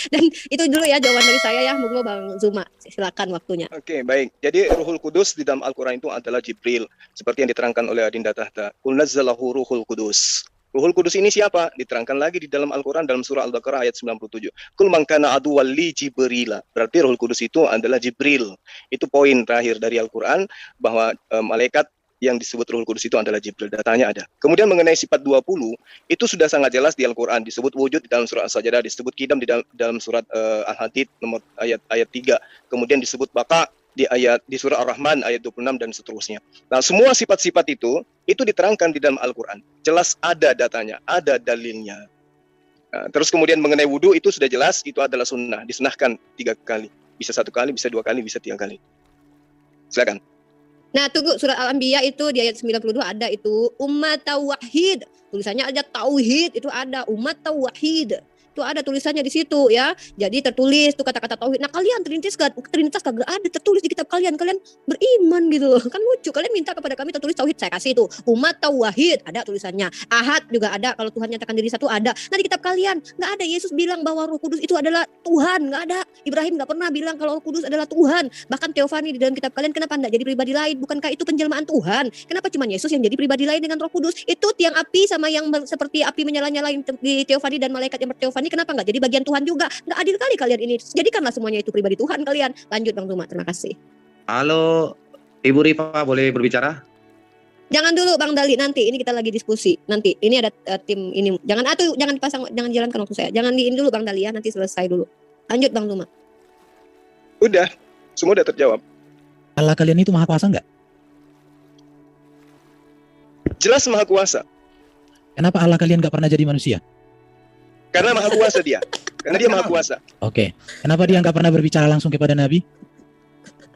Dan itu dulu ya jawaban dari saya ya. Monggo Bang Zuma, silakan waktunya. Oke, baik. Jadi Ruhul Kudus di dalam Al-Quran itu adalah Jibril, seperti yang diterangkan oleh Adinda Tahta. Qul nazzalahu Ruhul Kudus. Ruhul Kudus ini siapa? Diterangkan lagi di dalam Al-Quran dalam surah Al-Baqarah ayat 97. Qul man kana aduwwal li Jibrila. Berarti Ruhul Kudus itu adalah Jibril. Itu poin terakhir dari Al-Quran, bahwa malaikat yang disebut Ruhul Kudus itu adalah Jibril. Datanya ada. Kemudian mengenai sifat 20, itu sudah sangat jelas di Al-Quran. Disebut wujud di dalam surah As-Sajdah, disebut qidam di dalam surat Al-Hadid nomor ayat 3. Kemudian disebut baqa di surah Ar-Rahman ayat 26 dan seterusnya. Nah, semua sifat-sifat itu diterangkan di dalam Al-Quran. Jelas ada datanya, ada dalilnya. Nah, terus kemudian mengenai wudu itu sudah jelas, itu adalah sunnah. Disunahkan 3 kali. Bisa 1 kali, bisa 2 kali, bisa 3 kali. Silakan. Nah, tunggu, surat Al-Anbiya itu di ayat 92 ada itu umat tauhid. Tulisannya aja tauhid, itu ada umat tauhid. Itu ada tulisannya di situ ya. Jadi tertulis tuh kata-kata tauhid. Nah, kalian Trinitas kagak ada tertulis di kitab kalian. Kalian beriman gitu loh. Kan lucu. Kalian minta kepada kami tertulis tauhid, saya kasih itu. Umat tauhid ada tulisannya. Ahad juga ada, kalau Tuhan nyatakan diri satu ada. Nah, di kitab kalian enggak ada Yesus bilang bahwa Roh Kudus itu adalah Tuhan, enggak ada. Ibrahim enggak pernah bilang kalau Roh Kudus adalah Tuhan. Bahkan Teofani di dalam kitab kalian kenapa enggak jadi pribadi lain? Bukankah itu penjelmaan Tuhan? Kenapa cuma Yesus yang jadi pribadi lain dengan Roh Kudus? Itu tiang api sama yang seperti api menyala-nyalain di Teofani dan malaikat yang berteofani, kenapa enggak jadi bagian Tuhan juga? Enggak adil kali kalian ini. Jadikanlah semuanya itu pribadi Tuhan kalian. Lanjut Bang Zuma, terima kasih. Halo, Ibu Rifa, boleh berbicara? Jangan dulu Bang Dali, nanti ini kita lagi diskusi. Nanti ini ada tim ini. Jangan dipasang, jangan jalankan waktu saya. Jangan diin dulu Bang Dali ya, nanti selesai dulu. Lanjut Bang Zuma. Udah, semua udah terjawab. Allah kalian itu maha kuasa enggak? Jelas maha kuasa. Kenapa Allah kalian enggak pernah jadi manusia? Karena maha kuasa dia. Karena dia maha kuasa. Oke. Kenapa dia enggak pernah berbicara langsung kepada Nabi?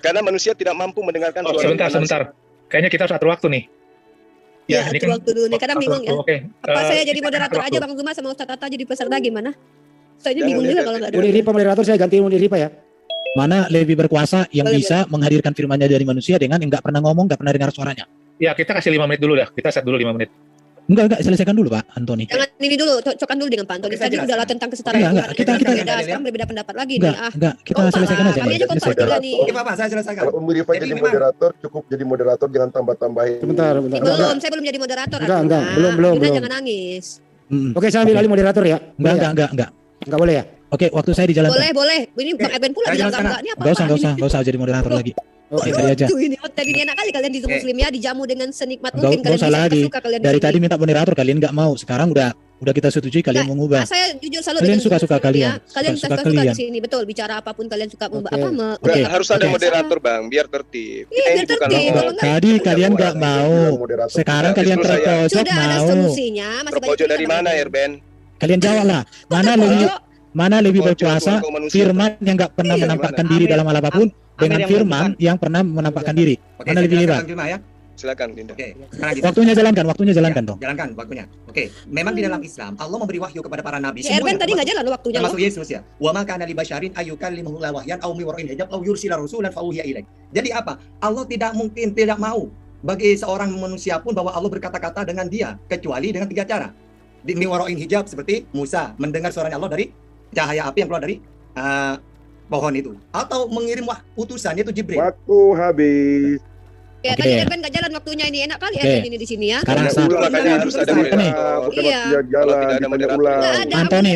Karena manusia tidak mampu mendengarkan suara. Sebentar. Kayaknya kita harus atur waktu nih. Ya, atur waktu dulu nih, karena bingung ya. Oke. Apa saya jadi moderator aja Bang Zuma sama Ustaz Tata jadi peserta gimana? Saya bingung juga kalau enggak ada. Udah Ripa moderator, saya gantiin Udah Ripa ya. Mana lebih berkuasa yang bisa menghadirkan firman-Nya dari manusia dengan enggak pernah ngomong, enggak pernah dengar suaranya? Ya, kita kasih 5 menit dulu dah. Kita set dulu 5 menit. Enggak, selesaikan dulu Pak Antoni. Jangan ini dulu, cocokkan dulu dengan Pak Antoni. Tadi udahlah tentang kesetaraan. Enggak, kita sekarang berbeda pendapat lagi nih. Enggak, kita selesaikan aja. Kami aja kompak juga nih. Oke Pak, saya selesaikan. Kalau Rifa jadi moderator, cukup jadi moderator, jangan tambah-tambahin. Sebentar. Saya belum jadi moderator. Enggak, belum. Jangan nangis. Oke, saya ambil alih moderator ya. Enggak. Enggak boleh ya? Oke, waktu saya di jalan. Boleh. Ini Bang Erben pula bilang enggak. Ini apa? Enggak usah jadi moderator lagi. Oke, saya aja. Ini enak kali kalian di Zoom Muslim ya, dijamu dengan senikmat Enggak mungkin kalian usah lagi. suka kalian Dari tadi minta moderator kalian enggak mau. Sekarang udah Udah kita setujui, kalian mengubah. Saya jujur salut Kalian dengan suka-suka Zoom kalian. ya. Kalian Suka-suka suka-suka kalian. di sini, betul. Bicara apapun kalian suka Oke. Harus ada moderator Bang, biar tertib. Iya, biar tertib. Kalau nggak- Tadi kalian nggak mau. Sekarang kalian Justru saya. terpojok Sudah ada mau. solusinya, masih banyak Terpojok dari cerita, mana, Bang. Erben? Kalian jawab lah. Mana lebih berkuasa? Tuhan, kau manusia. Firman yang nggak pernah Iya, menampakkan gimana? diri dalam hal apapun dengan yang Firman yang pernah menampakkan diri. Oke, Mana saya lebih jelaskan hebat? Kang Bima ya. Silakan, Dinda. Oke, sekarang gitu. Waktunya jalankan dong. Jalankan waktunya. Oke, memang di dalam Islam Allah memberi wahyu kepada para nabi. Si Erben tadi nggak jalan waktunya. Termasuk Yesus ya. Wa ma kana li basyarin ayyukallimuhu wahyan aw min wara'il hijab aw yursila rasulan fa uhiya ilaih. Jadi apa? Allah tidak mungkin tidak mau bagi seorang manusia pun bahwa Allah berkata-kata dengan dia kecuali dengan 3 cara. Di min wara'il hijab seperti Musa mendengar suaranya Allah dari cahaya api yang keluar dari pohon itu, atau mengirim utusan yaitu Jibril. Waktu habis. Ya, Oke. tadi Erben nggak jalan waktunya ini. Enak kali Oke. Erben ini di sini ya. Sekarang Makanya harus ada moderator. Iya. Kalau tidak ada moderator.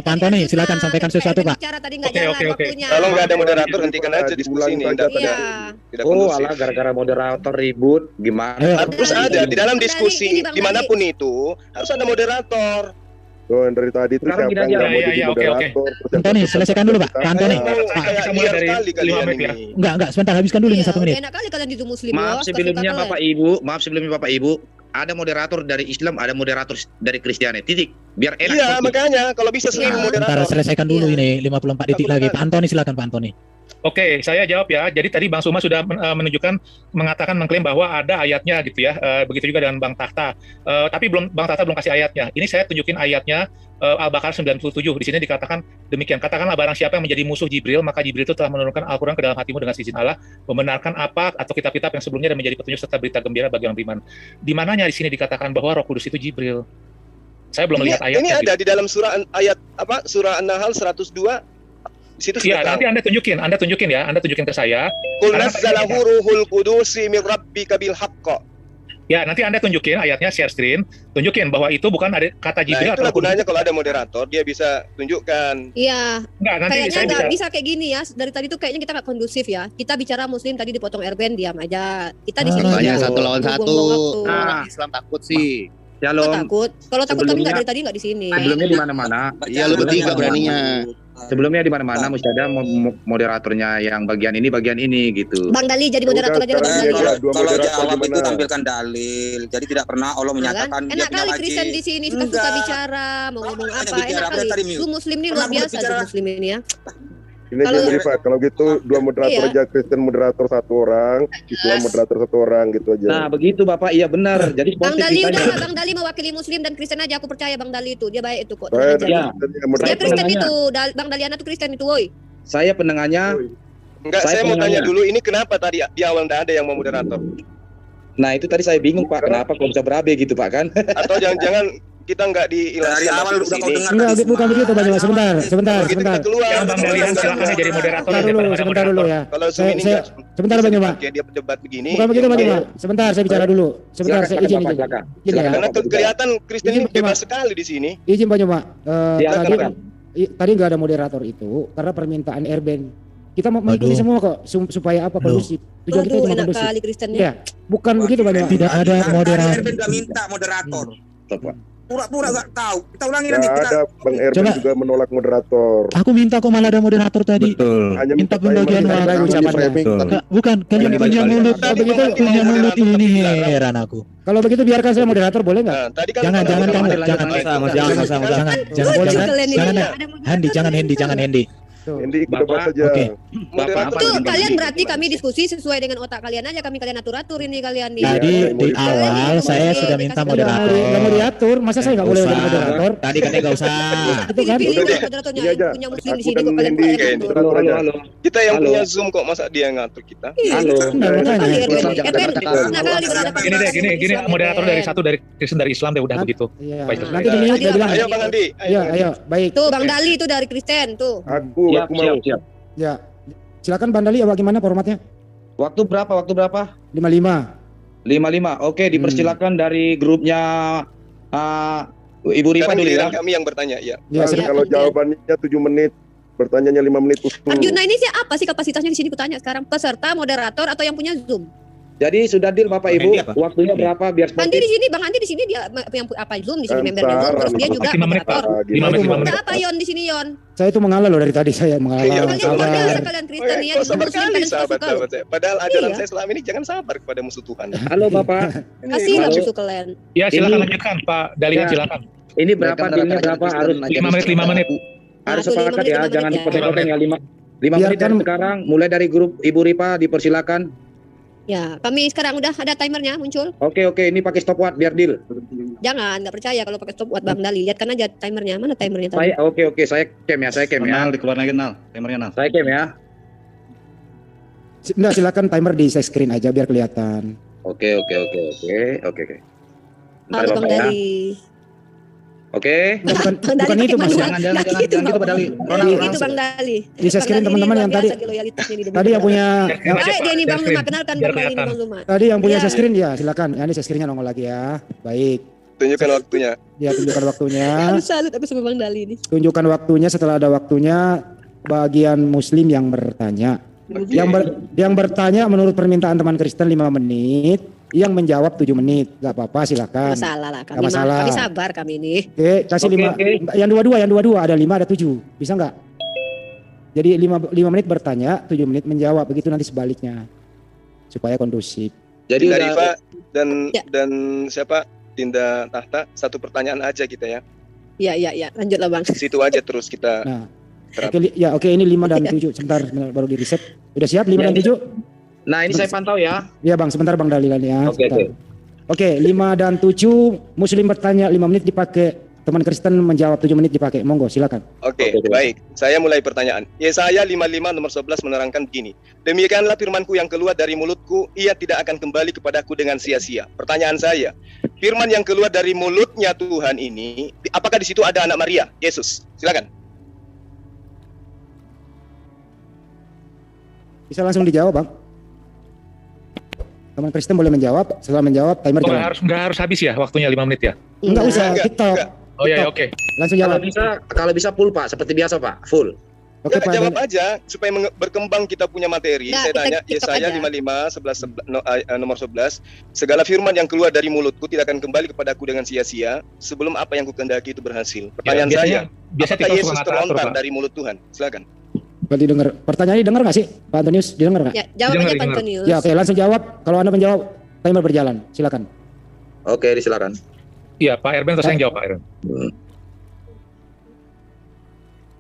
Pak Antoni, silakan sampaikan sesuatu Pak. Bicara tadi nggak Oke, jalan oke, oke. waktunya. Kalau nggak ada moderator, hentikan aja diskusi ini. Tidak Iya. tidak Oh, kondusif. alah gara-gara moderator ribut gimana? Ayo. Harus ada di dalam Bang diskusi Dali, ini Bang dimanapun itu harus ada moderator. Tuh, yang dari tadi itu Sekarang siapa gini yang aja. nggak mau Iya, jadi iya, oke, oke. moderator? terus yang Antoni, selesaikan dulu Pak. Pak Antoni. Emang Kita kayak mulai liar dari sekali 5 kalian menit ya. ini. Enggak, sebentar habiskan dulu ini Iya, 1 menit. udah enak kali kalian di Zoom Muslim. Maaf bos. sebelumnya Kasih kakak Bapak Ibu, maaf sebelumnya Bapak Ibu, ada moderator dari Islam, ada moderator dari Kristiani. Titik. Biar enak. Iya, seperti. makanya kalau bisa Iya. sering Sebentar, moderator. selesaikan dulu Iya. ini 54 detik lagi. Pak Antoni, silakan Pak Antoni. Oke, saya jawab ya. Jadi tadi Bang Suma sudah mengklaim bahwa ada ayatnya gitu ya. Begitu juga dengan Bang Tahta. Tapi Bang Tahta belum kasih ayatnya. Ini saya tunjukin ayatnya Al-Baqarah 97. Di sini dikatakan demikian. Katakanlah barang siapa yang menjadi musuh Jibril, maka Jibril itu telah menurunkan Al-Quran ke dalam hatimu dengan izin Allah, membenarkan apa atau kitab-kitab yang sebelumnya dan menjadi petunjuk serta berita gembira bagi orang beriman. Di mananya di sini dikatakan bahwa Roh Kudus itu Jibril. Saya belum melihat Ini ayatnya. ada di dalam surah ayat apa? Surah An-Nahl 102. Di situ Iya, sudah nanti Anda tunjukin ya. Anda tunjukin ke saya. Qul Karena- nazzalahu ruhul qudusi min rabbika bil haqq. Ya, nanti Anda tunjukin ayatnya, share screen, tunjukin bahwa itu bukan ada kata Nah, Jibril itulah atau Kudus. gunanya kalau ada moderator, dia bisa tunjukkan. Iya, Enggak, nanti kayaknya saya nggak bisa. bisa kayak gini ya. Dari tadi tuh kayaknya kita nggak kondusif ya. Kita bicara Muslim tadi dipotong Erben, diam aja. Kita di sini Makanya aja. satu lawan Buang-buang satu. waktu. Nah, Islam takut sih. Kok Shalom. takut? Kalau takut kami nggak Sebelumnya- dari tadi nggak di sini. Sebelumnya di mana-mana. Iya, lu bertiga beraninya. Sebelumnya di mana-mana mesti ada moderatornya yang bagian ini gitu. Bang Dali jadi moderator aja lah, Bang Dali. Iya, dua Kalau moderator jawab itu gimana? tampilkan dalil. Jadi tidak pernah Allah Nah, kan? menyatakan dia Enak punya kali wajib. Kristen di sini suka-suka Enggak. bicara, mau ngomong Makanya apa, bicara, enak apa tadi, kali. Miu? Lu Muslim nih Pernah luar biasa, berbicara? lu Muslim ini ya. Ini aja Kalau- Rifa, kalau gitu dua moderator Iya. aja, Kristen moderator 1 orang, Islam moderator 1 orang gitu aja. Nah, begitu Bapak, iya benar. Jadi Bang sportif Dali udah ceritanya. lah, Bang Dali mewakili Muslim dan Kristen aja. Aku percaya Bang Dali itu, dia baik itu kok. Saya tenang aja. Ya. Kristen, Dia moderator. Kristen penanya. itu, Bang Daliana tuh Kristen itu, woi. Saya pendengarnya. Enggak, Saya saya mau penanya. tanya dulu ini kenapa tadi di awal enggak ada yang mau moderator? Nah, itu tadi saya bingung Pak, kenapa kok bisa berabe gitu Pak kan? Atau jangan-jangan kita enggak diilaskan Dari awal masuk udah ke kau sini? dengar Enggak, tadi bukan semua. begitu Pak Jawa. Sebentar, sebentar, Kalau gitu sebentar. kita keluar. Ya, Bang Dalian silakan jadi moderator Sebentar aja, dulu, Pak, ada sebentar dulu moderator. ya. Kalau Zoom ini Saya, enggak sebentar Bang Jawa. kayak dia berdebat begini. Bukan begitu Bang ya, Jawa. Sebentar, saya bicara dulu. Sebentar, saya izin. Bapak, silakan. Izin ya. Karena kelihatan Kristen ini Izin, bebas Pak. sekali di sini. Izin Pak Jawa. Silakan, Tadi, Pak. tadi nggak ada moderator itu karena permintaan Erben. Kita mau mengikuti Aduh. semua kok supaya apa kondusif. Tujuan kita Waduh, cuma enak kondusif. kali Kristennya. Ya, bukan begitu Bang Jawa. Tidak ada moderator. Erben udah minta moderator. Bapak. Pura-pura nggak tahu. Kita ulangi nanti. Nggak Kita ada, Bang Erben Coba. juga menolak moderator. Aku minta kok malah ada moderator tadi. Betul. Hanya Minta saya pembagian memberikan waktu. kamu di ucapannya. framing. Kak, bukan, kalian Jangan punya dibalik-balik. mulut, Tadi begitu, punya mulut ini Dilarang. heran aku. Kalau begitu biarkan saya moderator boleh nggak? Nah, tadi kan Jangan, kalau jangan udah kamu, lanjut, jangan, lanjut, jangan, lanjut. jangan, jangan, jangan, Lucu jangan, kalian ini. jangan, Ada Handi, jangan Hendi. Tuh. Ini ikut debat Bapak, saja. oke. Moderator Tuh Bapak, kalian Bang berarti Dali. kami diskusi sesuai dengan otak kalian aja, kalian atur-atur ini kalian nih. Tadi Iya, di mau awal saya sudah minta moderator. Nggak mau diatur, masa saya nggak boleh jadi moderator? Tadi kan nggak usah. Itu kan? Pilih Udah deh. moderatornya Ini aja. punya Muslim di Aku sini dan kok kalian Hendi boleh kayak atur. moderator Halo, aja. halo. Kita yang Halo. punya Zoom kok, masa dia yang ngatur kita? Halo. Nah, makanya. Gini deh, gini moderator dari satu dari Kristen dari Islam deh udah begitu. Iya. Baik. Nanti di mute dia bilang. Ayo Bang Andi. Iya, ayo, baik. Tuh Bang Dali itu dari Kristen tuh. Aku Siap, mau. siap. Ya. Silakan Bang Dali, bagaimana formatnya? Waktu berapa? 55. 55. Oke, dipersilakan dari grupnya Ibu Rifa Sekarang dulu ya. giliran kami yang bertanya, ya. Ya, Bang, silakan. kalau jawabannya 7 menit, bertanyanya 5 menit usul. Arjuna ini siapa sih kapasitasnya di sini kutanya sekarang? Peserta, moderator atau yang punya Zoom? Jadi sudah deal Bapak Ibu, waktunya berapa biar Andi di sini, Bang Andi di sini dia yang apa Zoom di sini membernya Zoom, terus dia juga 5 menit, Pak. 5 menit. Udah apa Yon di sini Yon? Saya itu mengalah loh dari tadi, saya mengalah. Kalian Kristen ya, Kok sabar kali sahabat saya. Padahal ajaran Iya. saya selama ini jangan sabar kepada musuh Tuhan. Halo Bapak. Kasih lah musuh kalian. Ya, silakan Ini- lanjutkan Pak Dalian, Ya. silakan. Ini berapa dealnya berapa harus 5 menit, 5 menit. harus Satu, 5 sepakat menit, ya, 5 jangan menit ya. dipotong-potong ya 5 menit dari sekarang, mulai dari grup Ibu Ripa dipersilakan. Ya, kami sekarang udah ada timernya muncul. Oke, ini pakai stopwatch biar deal. Jangan, nggak percaya kalau pakai stopwatch Bang Dali. Lihat kan aja timernya. Mana timernya tadi? Saya oke, saya cam ya. Dikeluarin lagi Nal, timernya Nal. Saya cam ya. Enggak, silakan timer di share screen aja biar kelihatan. Oke. Bentar, Halo Bang Bapak ya. Dali. Oke. Bukan Dali itu pakai Mas. manual. Jangan gitu Pak Dali. Itu Bang Dali. Di share screen Bang Dali teman-teman ini yang luar tadi biasa loyalitasnya di tadi yang punya Baik, dia ini Bang Zuma, kenalkan Bang Dali ini Bang Zuma. tadi yang punya Ya. share screen ya, silakan. Ya, ini share screen-nya nongol lagi ya. Baik. Tunjukkan waktunya. Ya, tunjukkan waktunya. Salut aku sama Bang Dali ini. Tunjukkan waktunya, setelah ada waktunya bagian muslim yang bertanya. Yang bertanya menurut permintaan teman Kristen 5 menit, yang menjawab 7 menit. Gak apa-apa, silakan. Masalah lah Nggak masalah. kami sabar kami ini. Oke, kasih 5. Yang dua-dua ada 5 ada 7. Bisa nggak? Jadi 5 menit bertanya, 7 menit menjawab, begitu nanti sebaliknya. Supaya kondusif. Jadi Dinda udah Rifa dan Ya. dan siapa? Dinda Tahta, satu pertanyaan aja kita ya. Iya, lanjutlah Bang. Situ aja terus kita. Nah, terap. oke, ini 5 dan 7. Sebentar baru di reset. Udah siap 5 dan 7? Nah, ini saya pantau ya. Iya Bang, sebentar Bang Dalilan ya. Oke. Oke, 5 dan 7 muslim bertanya 5 menit dipakai. Teman Kristen menjawab 7 menit dipakai. Monggo, silakan. Oke, baik. Saya mulai pertanyaan. Yesaya 55 nomor 11 menerangkan begini. Demikianlah firmanku yang keluar dari mulutku, ia tidak akan kembali kepadaku dengan sia-sia. Pertanyaan saya, firman yang keluar dari mulutnya Tuhan ini, apakah di situ ada anak Maria, Yesus? Silakan. Bisa langsung dijawab, Bang. Teman Kristen boleh menjawab. Setelah menjawab, timer Oh, jalan. nggak harus habis ya waktunya 5 menit ya? Enggak usah, Enggak, TikTok. enggak. Oh ya, oke. Langsung Kalau jawab. bisa full Pak, seperti biasa Pak, full. Oke, Ya, Pak. jawab aja supaya berkembang kita punya materi. Nah, Saya tanya TikTok Yesaya aja. 55 nomor 11, segala firman yang keluar dari mulutku tidak akan kembali kepadaku dengan sia-sia sebelum apa yang kukehendaki itu berhasil. Pertanyaan biasanya- saya, biasa apakah TikTok Yesus suka ngatur-ngatur, terlontar Pak. dari mulut Tuhan? Silakan. Berarti dengar. Pertanyaannya didengar nggak sih, Pak Antonius? Didengar nggak? Ya, jawab aja Pak Dengar. Antonius. Ya, oke, langsung jawab. Kalau Anda menjawab, timer berjalan. Silakan. Oke, disilakan. Iya, Pak Erben atau saya yang jawab, Pak Erben?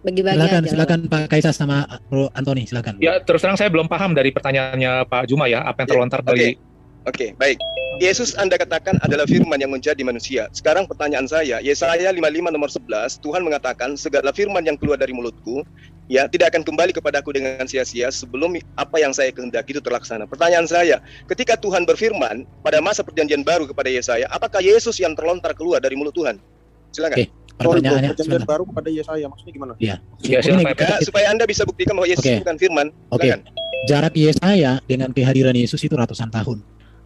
Bagi-bagi aja. Silakan Pak Kaisar sama Bro Antoni, silakan. Ya, terus terang saya belum paham dari pertanyaannya Pak Juma ya, apa yang terlontar dari Oke, baik. Yesus Anda katakan adalah firman yang menjadi manusia. Sekarang pertanyaan saya, Yesaya 55 nomor 11, Tuhan mengatakan segala firman yang keluar dari mulutku ya tidak akan kembali kepadaku dengan sia-sia sebelum apa yang saya kehendaki itu terlaksana. Pertanyaan saya, ketika Tuhan berfirman pada masa perjanjian baru kepada Yesaya, apakah Yesus yang terlontar keluar dari mulut Tuhan? Silakan. Oke, pertanyaannya Perjanjian sebentar. baru kepada Yesaya, maksudnya gimana? Iya. Ya, Ini silakan. Ya, supaya Anda bisa buktikan bahwa Yesus Oke. bukan firman. Oke. Silakan. Jarak Yesaya dengan kehadiran Yesus itu ratusan tahun.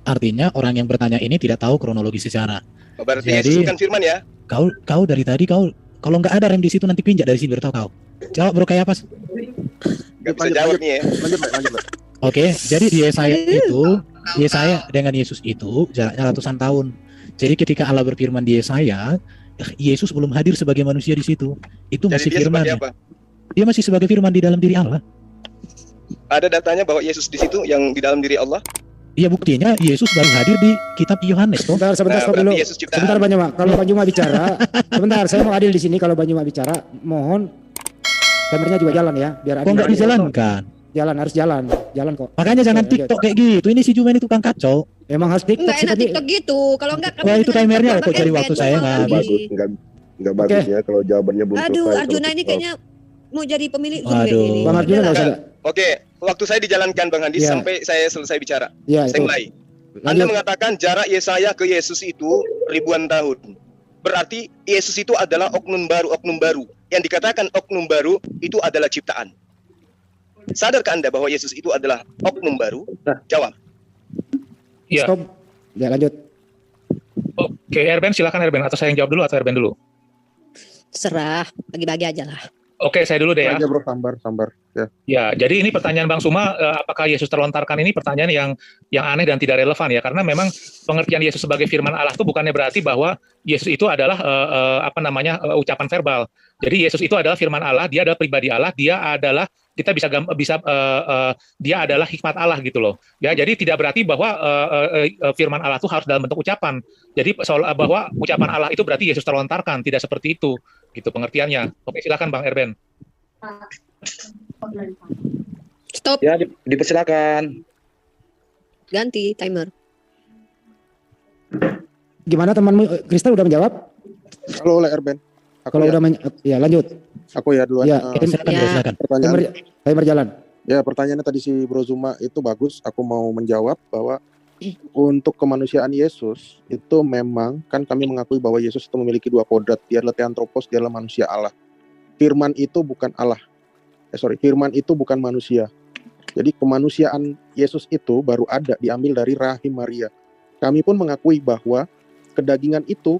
Artinya orang yang bertanya ini tidak tahu kronologi sejarah. Oh, berarti Jadi- Yesus bukan firman ya? Kau dari tadi kalau nggak ada rem di situ nanti pinjak dari sini baru tahu kau. Jawab Bro kayak apa? Gak bisa jawab nih ya. Lanjut. Oke, jadi di Yesaya dengan Yesus itu jaraknya ratusan tahun. Jadi ketika Allah berfirman di Yesaya, Yesus belum hadir sebagai manusia di situ. Itu Jadi masih dia firman. sebagai apa? Dia masih sebagai firman di dalam diri Allah. Ada datanya bahwa Yesus di situ yang di dalam diri Allah? Iya, buktinya Yesus baru hadir di kitab Yohanes toh. Sebentar, stop berarti dulu. Yesus ciptaan. Sebentar Bang Juma. Kalau Bang Juma bicara, sebentar, saya mau adil di sini. Kalau Bang Juma bicara, mohon timernya juga jalan ya, biar Kok adil. nggak dijalankan? Jalan, harus jalan kok. Makanya jangan TikTok kayak gitu. Ini si Juma ini tukang kacau. Emang harus TikTok Enggak sih enak tadi. TikTok gitu. Kalau enggak Wah, itu timernya kok jadi waktu saya nggak Nggak habis. bagus, nggak bagus ya kalau jawabannya belum Aduh, selesai. Arjuna Kalau ini TikTok. kayaknya mau jadi pemilik Zoom kayak Waduh. gini. Bang Arjuna nggak usah. Oke, waktu saya dijalankan Bang Handi Ya. sampai saya selesai bicara. Ya, Saya itu. mulai. Anda Lanjut. mengatakan jarak Yesaya ke Yesus itu ribuan tahun. Berarti Yesus itu adalah oknum baru. Yang dikatakan oknum baru itu adalah ciptaan. Sadarkah Anda bahwa Yesus itu adalah oknum baru? Jawab. Iya. Stop. Ya, lanjut. Oke, Erben silakan Erben, atau saya yang jawab dulu atau Erben dulu? Serah, bagi-bagi aja lah. Oke, saya dulu deh ya. Aja bro, sambar. Ya. Ya, jadi ini pertanyaan Bang Suma, apakah Yesus terlontarkan, ini pertanyaan yang aneh dan tidak relevan ya, karena memang pengertian Yesus sebagai firman Allah itu bukannya berarti bahwa Yesus itu adalah ucapan verbal. Jadi Yesus itu adalah firman Allah, dia adalah pribadi Allah, dia adalah dia adalah hikmat Allah gitu loh. Ya, jadi tidak berarti bahwa firman Allah itu harus dalam bentuk ucapan. Jadi bahwa ucapan Allah itu berarti Yesus terlontarkan, tidak seperti itu. Gitu pengertiannya. Oke, silakan Bang Erben. Stop. Ya, dipersilakan. Ganti timer. Gimana temanmu Kristen udah menjawab? Halo, Erben. Kalau udah ya lanjut. Aku ya duluan. Ya, silakan. Timer jalan. Ya, pertanyaannya tadi si Bro Zuma itu bagus. Aku mau menjawab bahwa untuk kemanusiaan Yesus itu memang kan kami mengakui bahwa Yesus itu memiliki dua kodrat. Dia adalah Theanthropos, dia adalah manusia Allah. Firman itu bukan Allah. Firman itu bukan manusia. Jadi kemanusiaan Yesus itu baru ada diambil dari rahim Maria. Kami pun mengakui bahwa kedagingan itu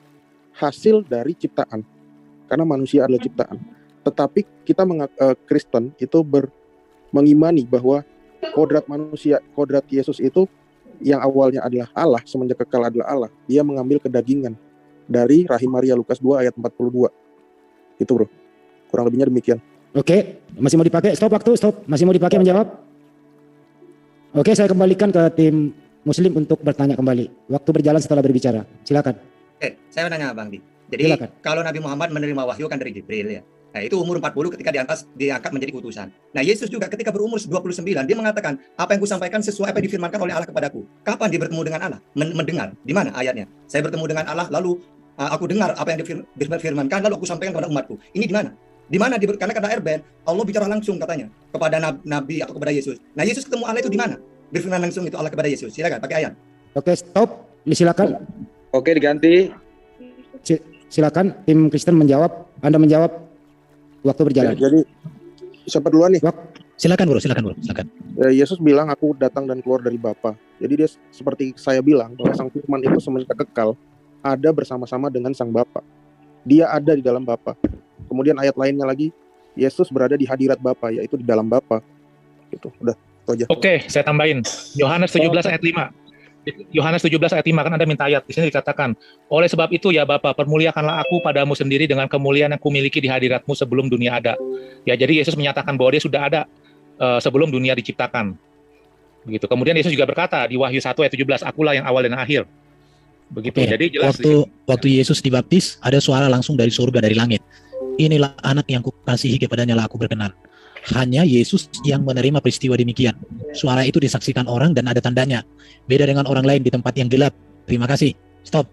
hasil dari ciptaan. Karena manusia adalah ciptaan. Tetapi kita Kristen itu mengimani bahwa kodrat manusia, kodrat Yesus itu yang awalnya adalah Allah, semenjak kekal adalah Allah. Dia mengambil kedagingan dari rahim Maria, Lukas 2 ayat 42. Itu bro. Kurang lebihnya demikian. Oke, masih mau dipakai? Stop waktu, stop. Masih mau dipakai menjawab? Oke, saya kembalikan ke tim Muslim untuk bertanya kembali. Waktu berjalan setelah berbicara. Silakan. Saya mau nanya Bang Di. Jadi kalau Nabi Muhammad menerima wahyu kan dari Jibril ya. Nah itu umur 40 ketika diangkat menjadi utusan. Nah Yesus juga ketika berumur 29 dia mengatakan apa yang kusampaikan sesuai apa yang difirmankan oleh Allah kepadaku. Kapan dia bertemu dengan Allah? Mendengar. Di mana ayatnya? Saya bertemu dengan Allah lalu aku dengar apa yang difirmankan lalu aku sampaikan kepada umatku. Ini di mana? Di mana? Karena kata Erben, Allah bicara langsung katanya kepada Nabi atau kepada Yesus. Nah Yesus ketemu Allah itu di mana? Berfirman langsung itu Allah kepada Yesus. Silakan pakai ayat. Oke, stop. Silakan. Oke, diganti. Silakan tim Kristen menjawab. Anda menjawab. Waktu berjalan. Ya, jadi siapa duluan nih? Silakan bro. Silakan. Yesus bilang aku datang dan keluar dari Bapa. Jadi dia seperti saya bilang bahwa Sang Firman itu semenjak kekal ada bersama-sama dengan Sang Bapa. Dia ada di dalam Bapa. Kemudian ayat lainnya lagi, Yesus berada di hadirat Bapa, yaitu di dalam Bapa. Gitu. Udah, itu aja. Oke, saya tambahin. Yohanes 17 ayat 5. Yohanes 17 ayat 5 kan Anda minta ayat. Di sini dikatakan, oleh sebab itu ya Bapa, permuliakanlah aku padamu sendiri dengan kemuliaan yang kumiliki di hadiratmu sebelum dunia ada. Ya, jadi Yesus menyatakan bahwa dia sudah ada sebelum dunia diciptakan. Begitu. Kemudian Yesus juga berkata di Wahyu 1 ayat 17, akulah yang awal dan akhir. Begitu. Jadi jelas waktu Yesus dibaptis ada suara langsung dari surga, dari langit. Inilah anak yang kukasihi, kepadanya lah aku berkenan. Hanya Yesus yang menerima peristiwa demikian. Suara itu disaksikan orang dan ada tandanya. Beda dengan orang lain di tempat yang gelap. Terima kasih. Stop.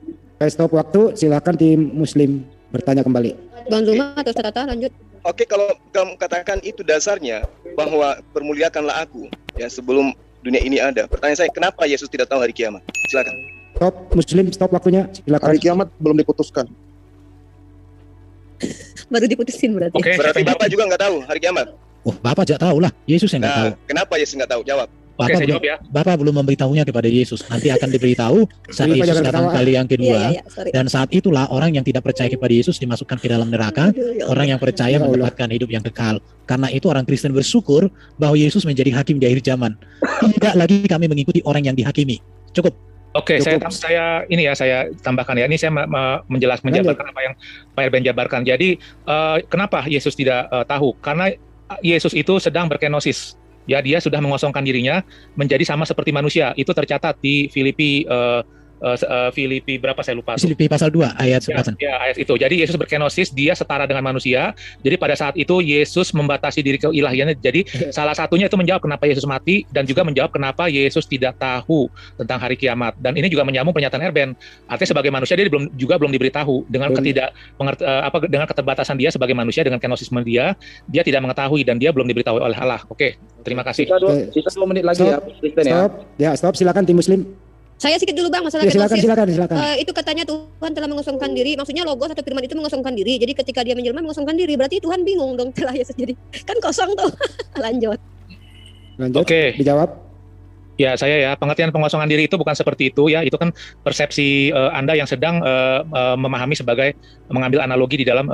Stop waktu. Silakan tim Muslim bertanya kembali. Bang Zuma atau Tata lanjut. Oke, kalau kamu katakan itu dasarnya bahwa permuliakanlah aku ya sebelum dunia ini ada. Pertanyaan saya, kenapa Yesus tidak tahu hari kiamat? Silakan. Stop Muslim, stop waktunya. Silakan. Hari kiamat belum diputuskan. Baru diputusin berarti. Oke, berarti Bapak juga nggak tahu hari kiamat. Oh, Bapak tidak tahu lah. Yesus yang nggak tahu. Kenapa Yesus nggak tahu? Jawab. Bapak belum memberitahunya kepada Yesus. Nanti akan diberitahu saat Yesus datang kali yang kedua. Dan saat itulah orang yang tidak percaya kepada Yesus dimasukkan ke dalam neraka. Orang yang percaya mendapatkan hidup yang kekal. Karena itu orang Kristen bersyukur bahwa Yesus menjadi hakim di akhir zaman. Tidak lagi kami mengikuti orang yang dihakimi. Cukup. Oke, saya tambahkan ya. Ini saya menjabarkan apa yang Pak Erben jabarkan. Jadi kenapa Yesus tidak tahu? Karena Yesus itu sedang berkenosis. Ya, dia sudah mengosongkan dirinya menjadi sama seperti manusia. Itu tercatat di Filipi berapa saya lupa. Filipi pasal 2 ayat 9. Ya, ayat itu. Jadi Yesus berkenosis, dia setara dengan manusia. Jadi pada saat itu Yesus membatasi diri keilahiannya. Jadi salah satunya itu menjawab kenapa Yesus mati dan juga menjawab kenapa Yesus tidak tahu tentang hari kiamat. Dan ini juga menyambung pernyataan Erben. Artinya sebagai manusia dia belum diberitahu dengan dengan keterbatasan dia sebagai manusia dengan kenosisme dia tidak mengetahui dan dia belum diberitahu oleh Allah. Oke, terima kasih. Sisa 2 menit lagi ya, Kristen ya. Stop, silakan tim Muslim. Saya sedikit dulu Bang, masalah kenosis. Silakan. Itu katanya Tuhan telah mengosongkan diri, maksudnya logos atau firman itu mengosongkan diri. Jadi ketika dia menjelma mengosongkan diri, berarti Tuhan bingung dong telah Yesus jadi kan kosong tuh. Lanjut. Oke. Dijawab. Ya, pengertian pengosongan diri itu bukan seperti itu ya, itu kan persepsi Anda yang sedang memahami sebagai mengambil analogi di dalam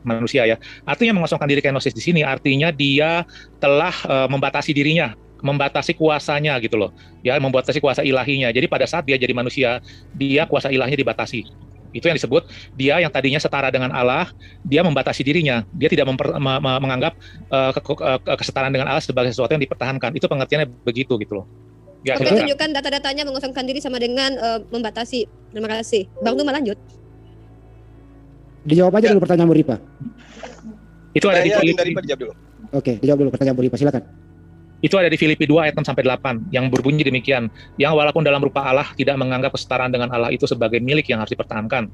manusia ya. Artinya mengosongkan diri kenosis di sini artinya dia telah membatasi dirinya, membatasi kuasanya gitu loh. Ya, membatasi kuasa ilahinya. Jadi pada saat dia jadi manusia, dia kuasa ilahinya dibatasi. Itu yang disebut dia yang tadinya setara dengan Allah, dia membatasi dirinya. Dia tidak menganggap kesetaraan dengan Allah sebagai sesuatu yang dipertahankan. Itu pengertiannya begitu gitu loh. Ya, Oke, tunjukkan data-datanya mengosongkan diri sama dengan membatasi. Terima kasih. Bang Tuma lanjut. Dijawab aja dulu pertanyaan Bu Ripa. Itu ada di Filipi. Oke, dijawab dulu pertanyaan Bu Ripa, silakan. Itu ada di Filipi 2 ayat 6-8 yang berbunyi demikian, yang walaupun dalam rupa Allah tidak menganggap kesetaraan dengan Allah itu sebagai milik yang harus dipertahankan,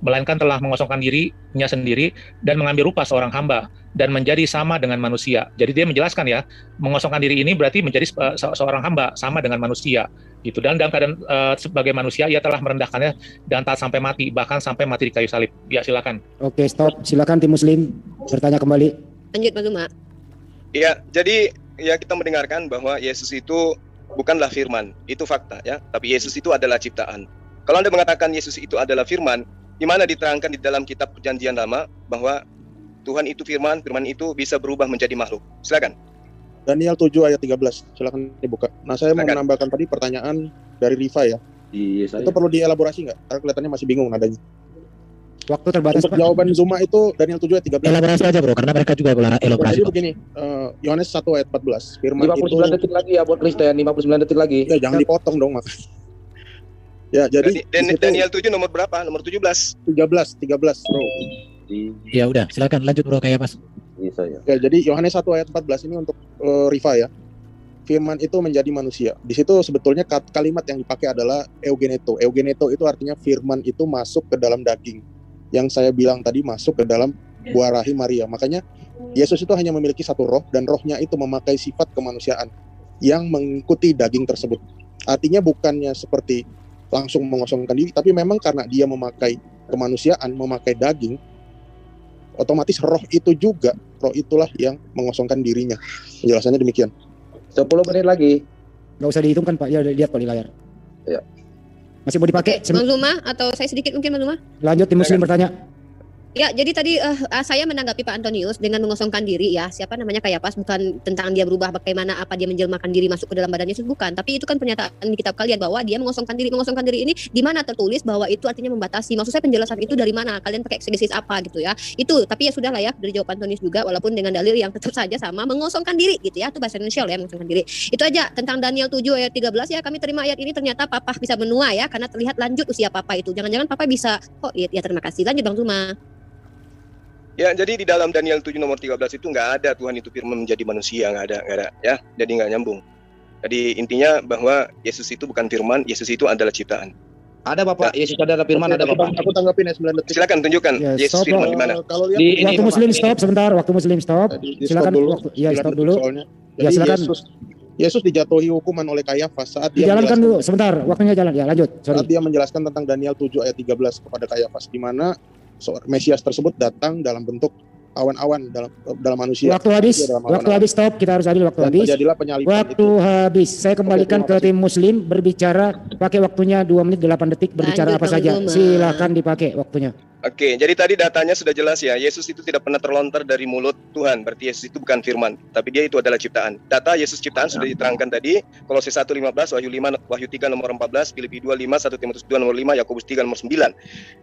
melainkan telah mengosongkan dirinya sendiri dan mengambil rupa seorang hamba dan menjadi sama dengan manusia. Jadi dia menjelaskan ya, mengosongkan diri ini berarti menjadi seorang hamba sama dengan manusia. Gitu. Dan dalam keadaan sebagai manusia ia telah merendahkannya dan taat sampai mati, bahkan sampai mati di kayu salib. Ya, silakan. Oke, stop. Silakan tim Muslim bertanya kembali. Lanjut, Mas Tuma. Ya, jadi ya kita mendengarkan bahwa Yesus itu bukanlah firman, itu fakta ya, tapi Yesus itu adalah ciptaan. Kalau Anda mengatakan Yesus itu adalah firman, di mana diterangkan di dalam kitab Perjanjian Lama bahwa Tuhan itu firman, firman itu bisa berubah menjadi makhluk. Silakan. Daniel 7 ayat 13, silakan dibuka. Nah, saya mau menambahkan tadi pertanyaan dari Riva ya. Iya, itu perlu dielaborasi nggak? Karena kelihatannya masih bingung nadanya. Waktu terbatas, untuk Pak. jawaban Zuma itu Daniel 7 ayat 13. Elaborasi aja bro, karena mereka juga elaborasi. Jadi begini, Yohanes 1 ayat 14. Firman 59 itu detik lagi ya buat Kristen, 59 detik lagi. Ya, jangan dipotong dong, Mas. Ya, jadi Daniel 7 nomor berapa? Nomor 17. 13, Bro. Ya udah, silakan lanjut bro kayak pas. Bisa ya. Ya, jadi Yohanes 1 ayat 14 ini untuk Riva ya. Firman itu menjadi manusia. Di situ sebetulnya kalimat yang dipakai adalah eugeneto. Eugeneto itu artinya firman itu masuk ke dalam daging. Yang saya bilang tadi masuk ke dalam buah rahim Maria. Makanya Yesus itu hanya memiliki satu roh dan rohnya itu memakai sifat kemanusiaan yang mengikuti daging tersebut. Artinya bukannya seperti langsung mengosongkan diri, tapi memang karena dia memakai kemanusiaan, memakai daging, otomatis roh itu juga, roh itulah yang mengosongkan dirinya. Penjelasannya demikian. 10 menit lagi. Nggak usah dihitungkan Pak, ya udah lihat Pak di layar. Ya. Masih mau dipakai? Bang Zuma atau saya sedikit mungkin Bang Zuma? Lanjut tim Muslim bertanya. Ya, jadi tadi saya menanggapi Pak Antonius dengan mengosongkan diri ya. Siapa namanya Kayapas, bukan tentang dia berubah bagaimana apa dia menjelmakan diri masuk ke dalam badan Yesus, bukan. Tapi itu kan pernyataan di kitab kalian bahwa dia mengosongkan diri. Mengosongkan diri ini di mana tertulis bahwa itu artinya membatasi. Maksud saya penjelasan itu dari mana? Kalian pakai eksegesis apa gitu ya. Itu, tapi ya sudah lah ya, dari jawab Antonius juga walaupun dengan dalil yang tetap saja sama, mengosongkan diri gitu ya. Itu bahasa Indonesia ya, mengosongkan diri. Itu aja tentang Daniel 7 ayat 13 ya. Kami terima ayat ini ternyata papa bisa menua ya karena terlihat lanjut usia papa itu. Jangan-jangan papa bisa ya terima kasih. Lanjut Bang Zuma. Ya, jadi di dalam Daniel 7 nomor 13 itu nggak ada Tuhan itu firman menjadi manusia, nggak ada ya. Jadi nggak nyambung. Jadi intinya bahwa Yesus itu bukan firman, Yesus itu adalah ciptaan. Ada Bapak, Yesus adalah firman, ada Bapak. Aku tanggapin ya 9 detik. Silakan tunjukkan Yesus firman di mana? Kalau lihat Di waktu Muslim stop sebentar, waktu Muslim stop. Silakan waktu, ya stop dulu. Ya silakan. Yesus dijatuhi hukuman oleh Kayafas saat dia dijalankan dulu sebentar, waktunya jalan. Ya lanjut. Saat dia menjelaskan tentang Daniel 7 ayat 13 kepada Kayafas, di mana Mesias tersebut datang dalam bentuk awan-awan dalam manusia. Waktu habis stop, kita harus adil waktu habis. Terjadilah penyaliban waktu itu. Habis. Saya kembalikan ke tim Muslim berbicara pakai waktunya 2 menit 8 detik berbicara apa saja. Silakan dipakai waktunya. Oke, jadi tadi datanya sudah jelas ya. Yesus itu tidak pernah terlontar dari mulut Tuhan. Berarti Yesus itu bukan firman, tapi dia itu adalah ciptaan. Data Yesus ciptaan sudah diterangkan tadi. Kolose 1:15, Wahyu 5, Wahyu 3 nomor 14, Filipi 2:5, 1 Timotius 2 nomor 5, Yakobus 3 nomor 9.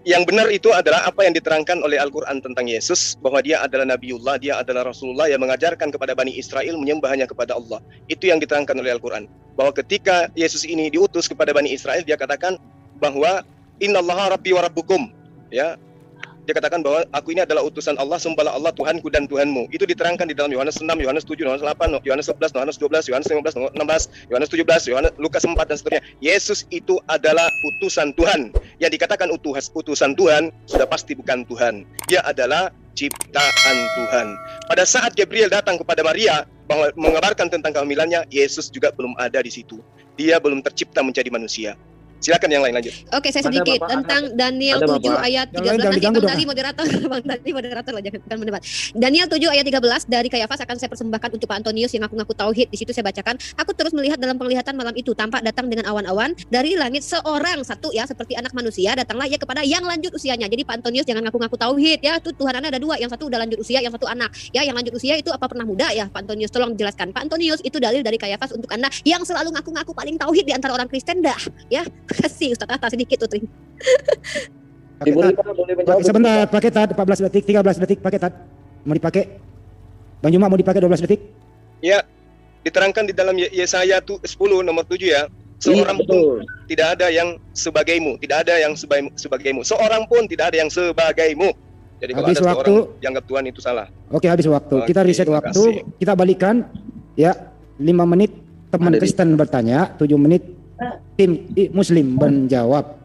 Yang benar itu adalah apa yang diterangkan oleh Al-Qur'an tentang Yesus, bahwa dia adalah Nabiullah, dia adalah Rasulullah yang mengajarkan kepada Bani Israel menyembah hanya kepada Allah. Itu yang diterangkan oleh Al-Qur'an. Bahwa ketika Yesus ini diutus kepada Bani Israel, dia katakan bahwa Innallaha Rabbi wa Rabbukum. Ya, dia katakan bahwa aku ini adalah utusan Allah, sembahlah Allah Tuhanku dan Tuhanmu. Itu diterangkan di dalam Yohanes 6, Yohanes 7, Yohanes 8, Yohanes 11, Yohanes 12, Yohanes 15, 16, Yohanes 17, Yohanes Lukas 4 dan seterusnya. Yesus itu adalah utusan Tuhan. Yang dikatakan utusan Tuhan sudah pasti bukan Tuhan. Dia adalah ciptaan Tuhan. Pada saat Gabriel datang kepada Maria bahwa mengabarkan tentang kehamilannya, Yesus juga belum ada di situ. Dia belum tercipta menjadi manusia. Silakan yang lain lanjut. Oke, saya Ada sedikit Bapak, tentang Daniel ada 7 Bapak. ayat 13. Yang lain jangan Nanti diganggu Bang dong, Dali moderator, Bang Dali moderator lah, jangan bukan mendebat. Daniel 7 ayat 13 dari Kayafas akan saya persembahkan untuk Pak Antonius yang ngaku-ngaku tauhid. Di situ saya bacakan, aku terus melihat dalam penglihatan malam itu tampak datang dengan awan-awan dari langit seorang satu ya seperti anak manusia, datanglah ia kepada yang lanjut usianya. Jadi Pak Antonius jangan ngaku-ngaku tauhid ya. Tuh Tuhan Anda ada dua, yang satu udah lanjut usia, yang satu anak. Ya, yang lanjut usia itu apa pernah muda ya Pak Antonius? Tolong jelaskan. Pak Antonius, itu dalil dari Kayafas untuk Anda yang selalu ngaku-ngaku paling tauhid di antara orang Kristen dah. Ya, kasih Ustaz Atta sedikit tuh. Ibu Ripa boleh menjawab. Sebentar, pakai tad 14 detik, 13 detik pakai tad. Mau dipakai? Bang Juma mau dipakai 12 detik? Ya, diterangkan di dalam Yesaya 10 nomor 7 ya. Seorang pun tidak ada yang sebagaimu, tidak ada yang sebagaimu. Seorang pun tidak ada yang sebagaimu. Jadi kalau Habis ada waktu. seorang yang anggap Tuhan itu salah. Oke, habis waktu. Oke, Kita reset terima waktu. kasih. Kita balikan. Ya, 5 menit teman Kristen bertanya, 7 menit tim Muslim menjawab.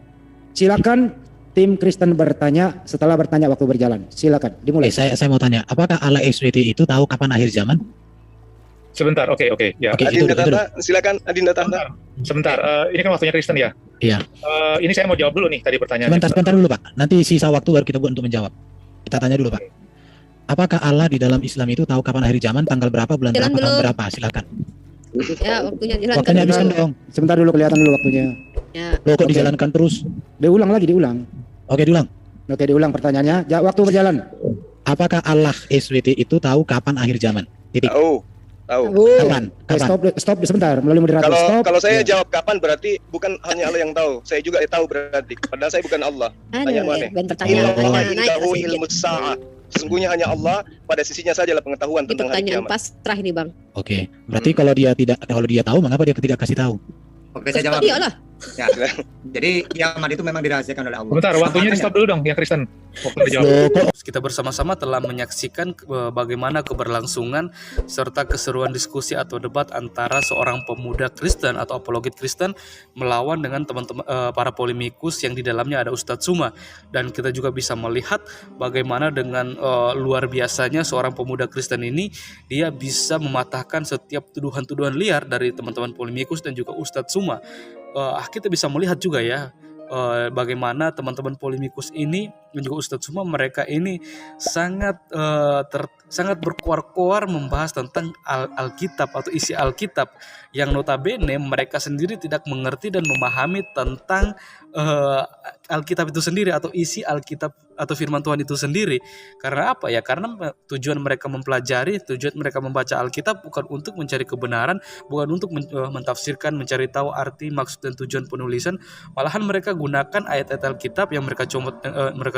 Silakan tim Kristen bertanya setelah bertanya waktu berjalan. Silakan, dimulai. Saya mau tanya, apakah Allah SWT itu tahu kapan akhir zaman? Sebentar, oke, ya. Oke, Adinda itu Tata, silakan Adinda Tata. Sebentar, ini kan waktunya Kristen ya. Iya. Ini saya mau jawab dulu nih tadi pertanyaannya. Sebentar dulu Pak. Nanti sisa waktu baru kita buat untuk menjawab. Kita tanya dulu Pak. Apakah Allah di dalam Islam itu tahu kapan akhir zaman, tanggal berapa, bulan Jalan berapa, tahun belum? berapa? Silakan. Ya, waktunya jalan. Waktunya habiskan dong. Sebentar dulu, kelihatan dulu waktunya. Ya. Loh kok dijalankan terus? Diulang lagi, diulang. Oke, diulang. Oke, diulang pertanyaannya. Waktu berjalan. Apakah Allah SWT itu tahu kapan akhir zaman? Titik. Tahu. Kapan? Stop sebentar, melalui moderator. Stop. Kalau saya Ya. jawab kapan berarti bukan hanya Allah yang tahu. Saya juga tahu berarti. Padahal saya bukan Allah. Tanya mana? Ben pertanyaan Indahu ilmus sa'ah. Sesungguhnya hanya Allah, pada sisinya sajalah pengetahuan Ini tentang hari pertanyaan kiamat. pasrah ini Bang. Oke. Berarti kalau dia tahu, mengapa dia tidak kasih tahu? Oke, saya jawab. Iyalah. Ya. Jadi kiamat itu memang dirahasiakan oleh Allah. Bentar, waktunya di stop dulu dong, yang Kristen. Waktu dijawab. Kita bersama-sama telah menyaksikan bagaimana keberlangsungan serta keseruan diskusi atau debat antara seorang pemuda Kristen atau apologet Kristen melawan dengan teman-teman para polemikus yang di dalamnya ada Ustadz Suma, dan kita juga bisa melihat bagaimana dengan luar biasanya seorang pemuda Kristen ini dia bisa mematahkan setiap tuduhan-tuduhan liar dari teman-teman polemikus dan juga Ustadz Suma. Kita bisa melihat juga ya bagaimana teman-teman polemikus ini dan juga Ustadz Suma, mereka ini sangat berkoar-koar membahas tentang Alkitab atau isi Alkitab yang notabene mereka sendiri tidak mengerti dan memahami tentang Alkitab itu sendiri atau isi Alkitab atau firman Tuhan itu sendiri. Karena apa ya? Karena tujuan mereka mempelajari, tujuan mereka membaca Alkitab bukan untuk mencari kebenaran, bukan untuk mentafsirkan, mencari tahu arti, maksud dan tujuan penulisan. Malahan mereka gunakan ayat-ayat Alkitab yang mereka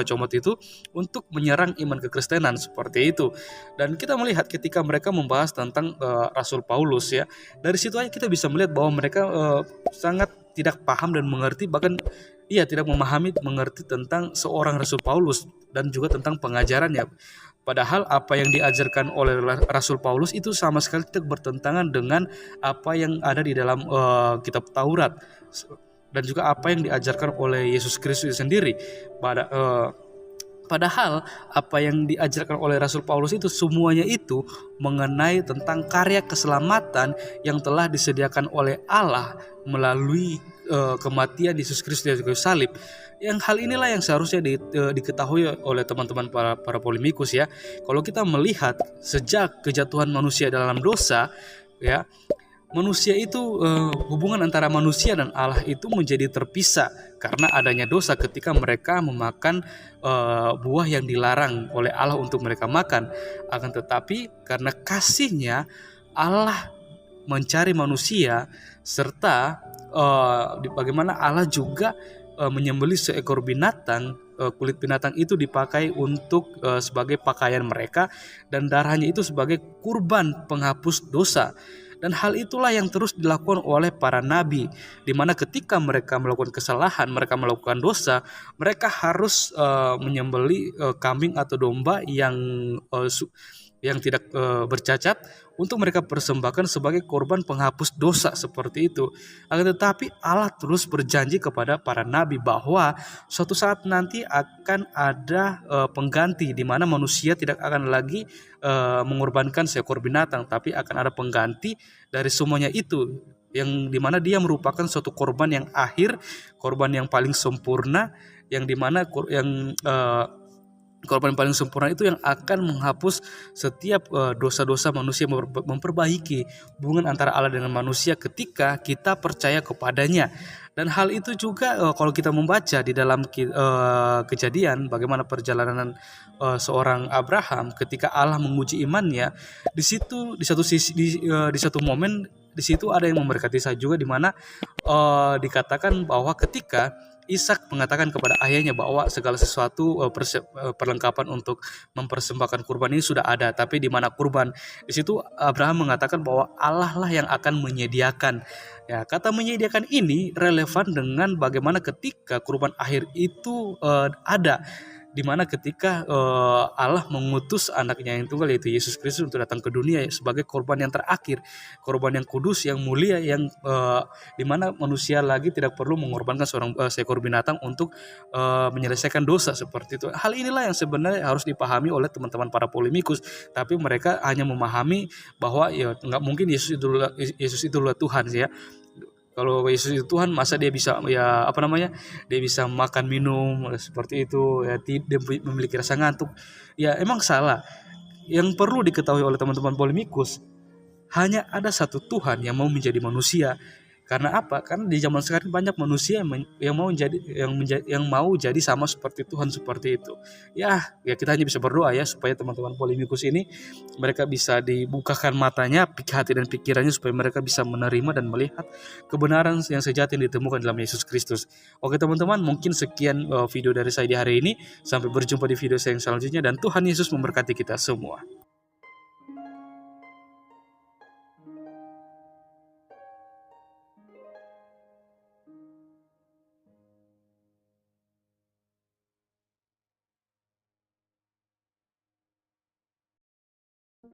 comot itu untuk menyerang iman kekristenan seperti itu. Dan kita melihat ketika mereka membahas tentang Rasul Paulus ya, dari situ aja kita bisa melihat bahwa mereka sangat tidak paham dan mengerti, bahkan tidak mengerti tentang seorang Rasul Paulus dan juga tentang pengajarannya. Padahal apa yang diajarkan oleh Rasul Paulus itu sama sekali tidak bertentangan dengan apa yang ada di dalam kitab Taurat dan juga apa yang diajarkan oleh Yesus Kristus sendiri. Padahal apa yang diajarkan oleh Rasul Paulus itu semuanya itu mengenai tentang karya keselamatan yang telah disediakan oleh Allah melalui kematian Yesus Kristus di kayu salib. Yang hal inilah yang seharusnya diketahui oleh teman-teman para polemikus ya. Kalau kita melihat sejak kejatuhan manusia dalam dosa ya, manusia itu hubungan antara manusia dan Allah itu menjadi terpisah karena adanya dosa ketika mereka memakan buah yang dilarang oleh Allah untuk mereka makan. Akan tetapi karena kasihnya Allah mencari manusia serta bagaimana Allah juga menyembelih seekor binatang, kulit binatang itu dipakai untuk sebagai pakaian mereka dan darahnya itu sebagai kurban penghapus dosa. Dan hal itulah yang terus dilakukan oleh para nabi, di mana ketika mereka melakukan kesalahan, mereka melakukan dosa, mereka harus menyembelih kambing atau domba yang tidak bercacat untuk mereka persembahkan sebagai korban penghapus dosa seperti itu. Akan tetapi Allah terus berjanji kepada para nabi bahwa suatu saat nanti akan ada pengganti, di mana manusia tidak akan lagi mengorbankan seekor binatang, tapi akan ada pengganti dari semuanya itu. yang dimana dia merupakan suatu korban yang akhir, korban yang paling sempurna, yang dimana korban paling sempurna itu yang akan menghapus setiap dosa-dosa manusia, memperbaiki hubungan antara Allah dengan manusia ketika kita percaya kepadanya. Dan hal itu juga kalau kita membaca di dalam Kejadian, bagaimana perjalanan seorang Abraham ketika Allah menguji imannya, di situ di satu momen di situ ada yang memberkati saya juga, di mana dikatakan bahwa ketika Ishak mengatakan kepada ayahnya bahwa segala sesuatu perlengkapan untuk mempersembahkan kurban ini sudah ada, tapi di mana kurban, di situ Abraham mengatakan bahwa Allah lah yang akan menyediakan. Ya, kata menyediakan ini relevan dengan bagaimana ketika kurban akhir itu ada, di mana ketika Allah mengutus anaknya yang tunggal yaitu Yesus Kristus untuk datang ke dunia sebagai korban yang terakhir, korban yang kudus, yang mulia, yang di mana manusia lagi tidak perlu mengorbankan seekor binatang untuk menyelesaikan dosa seperti itu. Hal inilah yang sebenarnya harus dipahami oleh teman-teman para polemikus, tapi mereka hanya memahami bahwa ya nggak mungkin Yesus itulah Tuhan ya. Kalau Yesus itu Tuhan, masa dia bisa dia bisa makan minum seperti itu ya, dia memiliki rasa ngantuk. Ya emang salah. Yang perlu diketahui oleh teman-teman polemikus, hanya ada satu Tuhan yang mau menjadi manusia. Karena apa? Karena di zaman sekarang banyak manusia yang mau jadi sama seperti Tuhan seperti itu. Ya kita hanya bisa berdoa ya supaya teman-teman polemikus ini mereka bisa dibukakan matanya, hati dan pikirannya supaya mereka bisa menerima dan melihat kebenaran yang sejati yang ditemukan dalam Yesus Kristus. Oke teman-teman, mungkin sekian video dari saya di hari ini. Sampai berjumpa di video saya yang selanjutnya, dan Tuhan Yesus memberkati kita semua.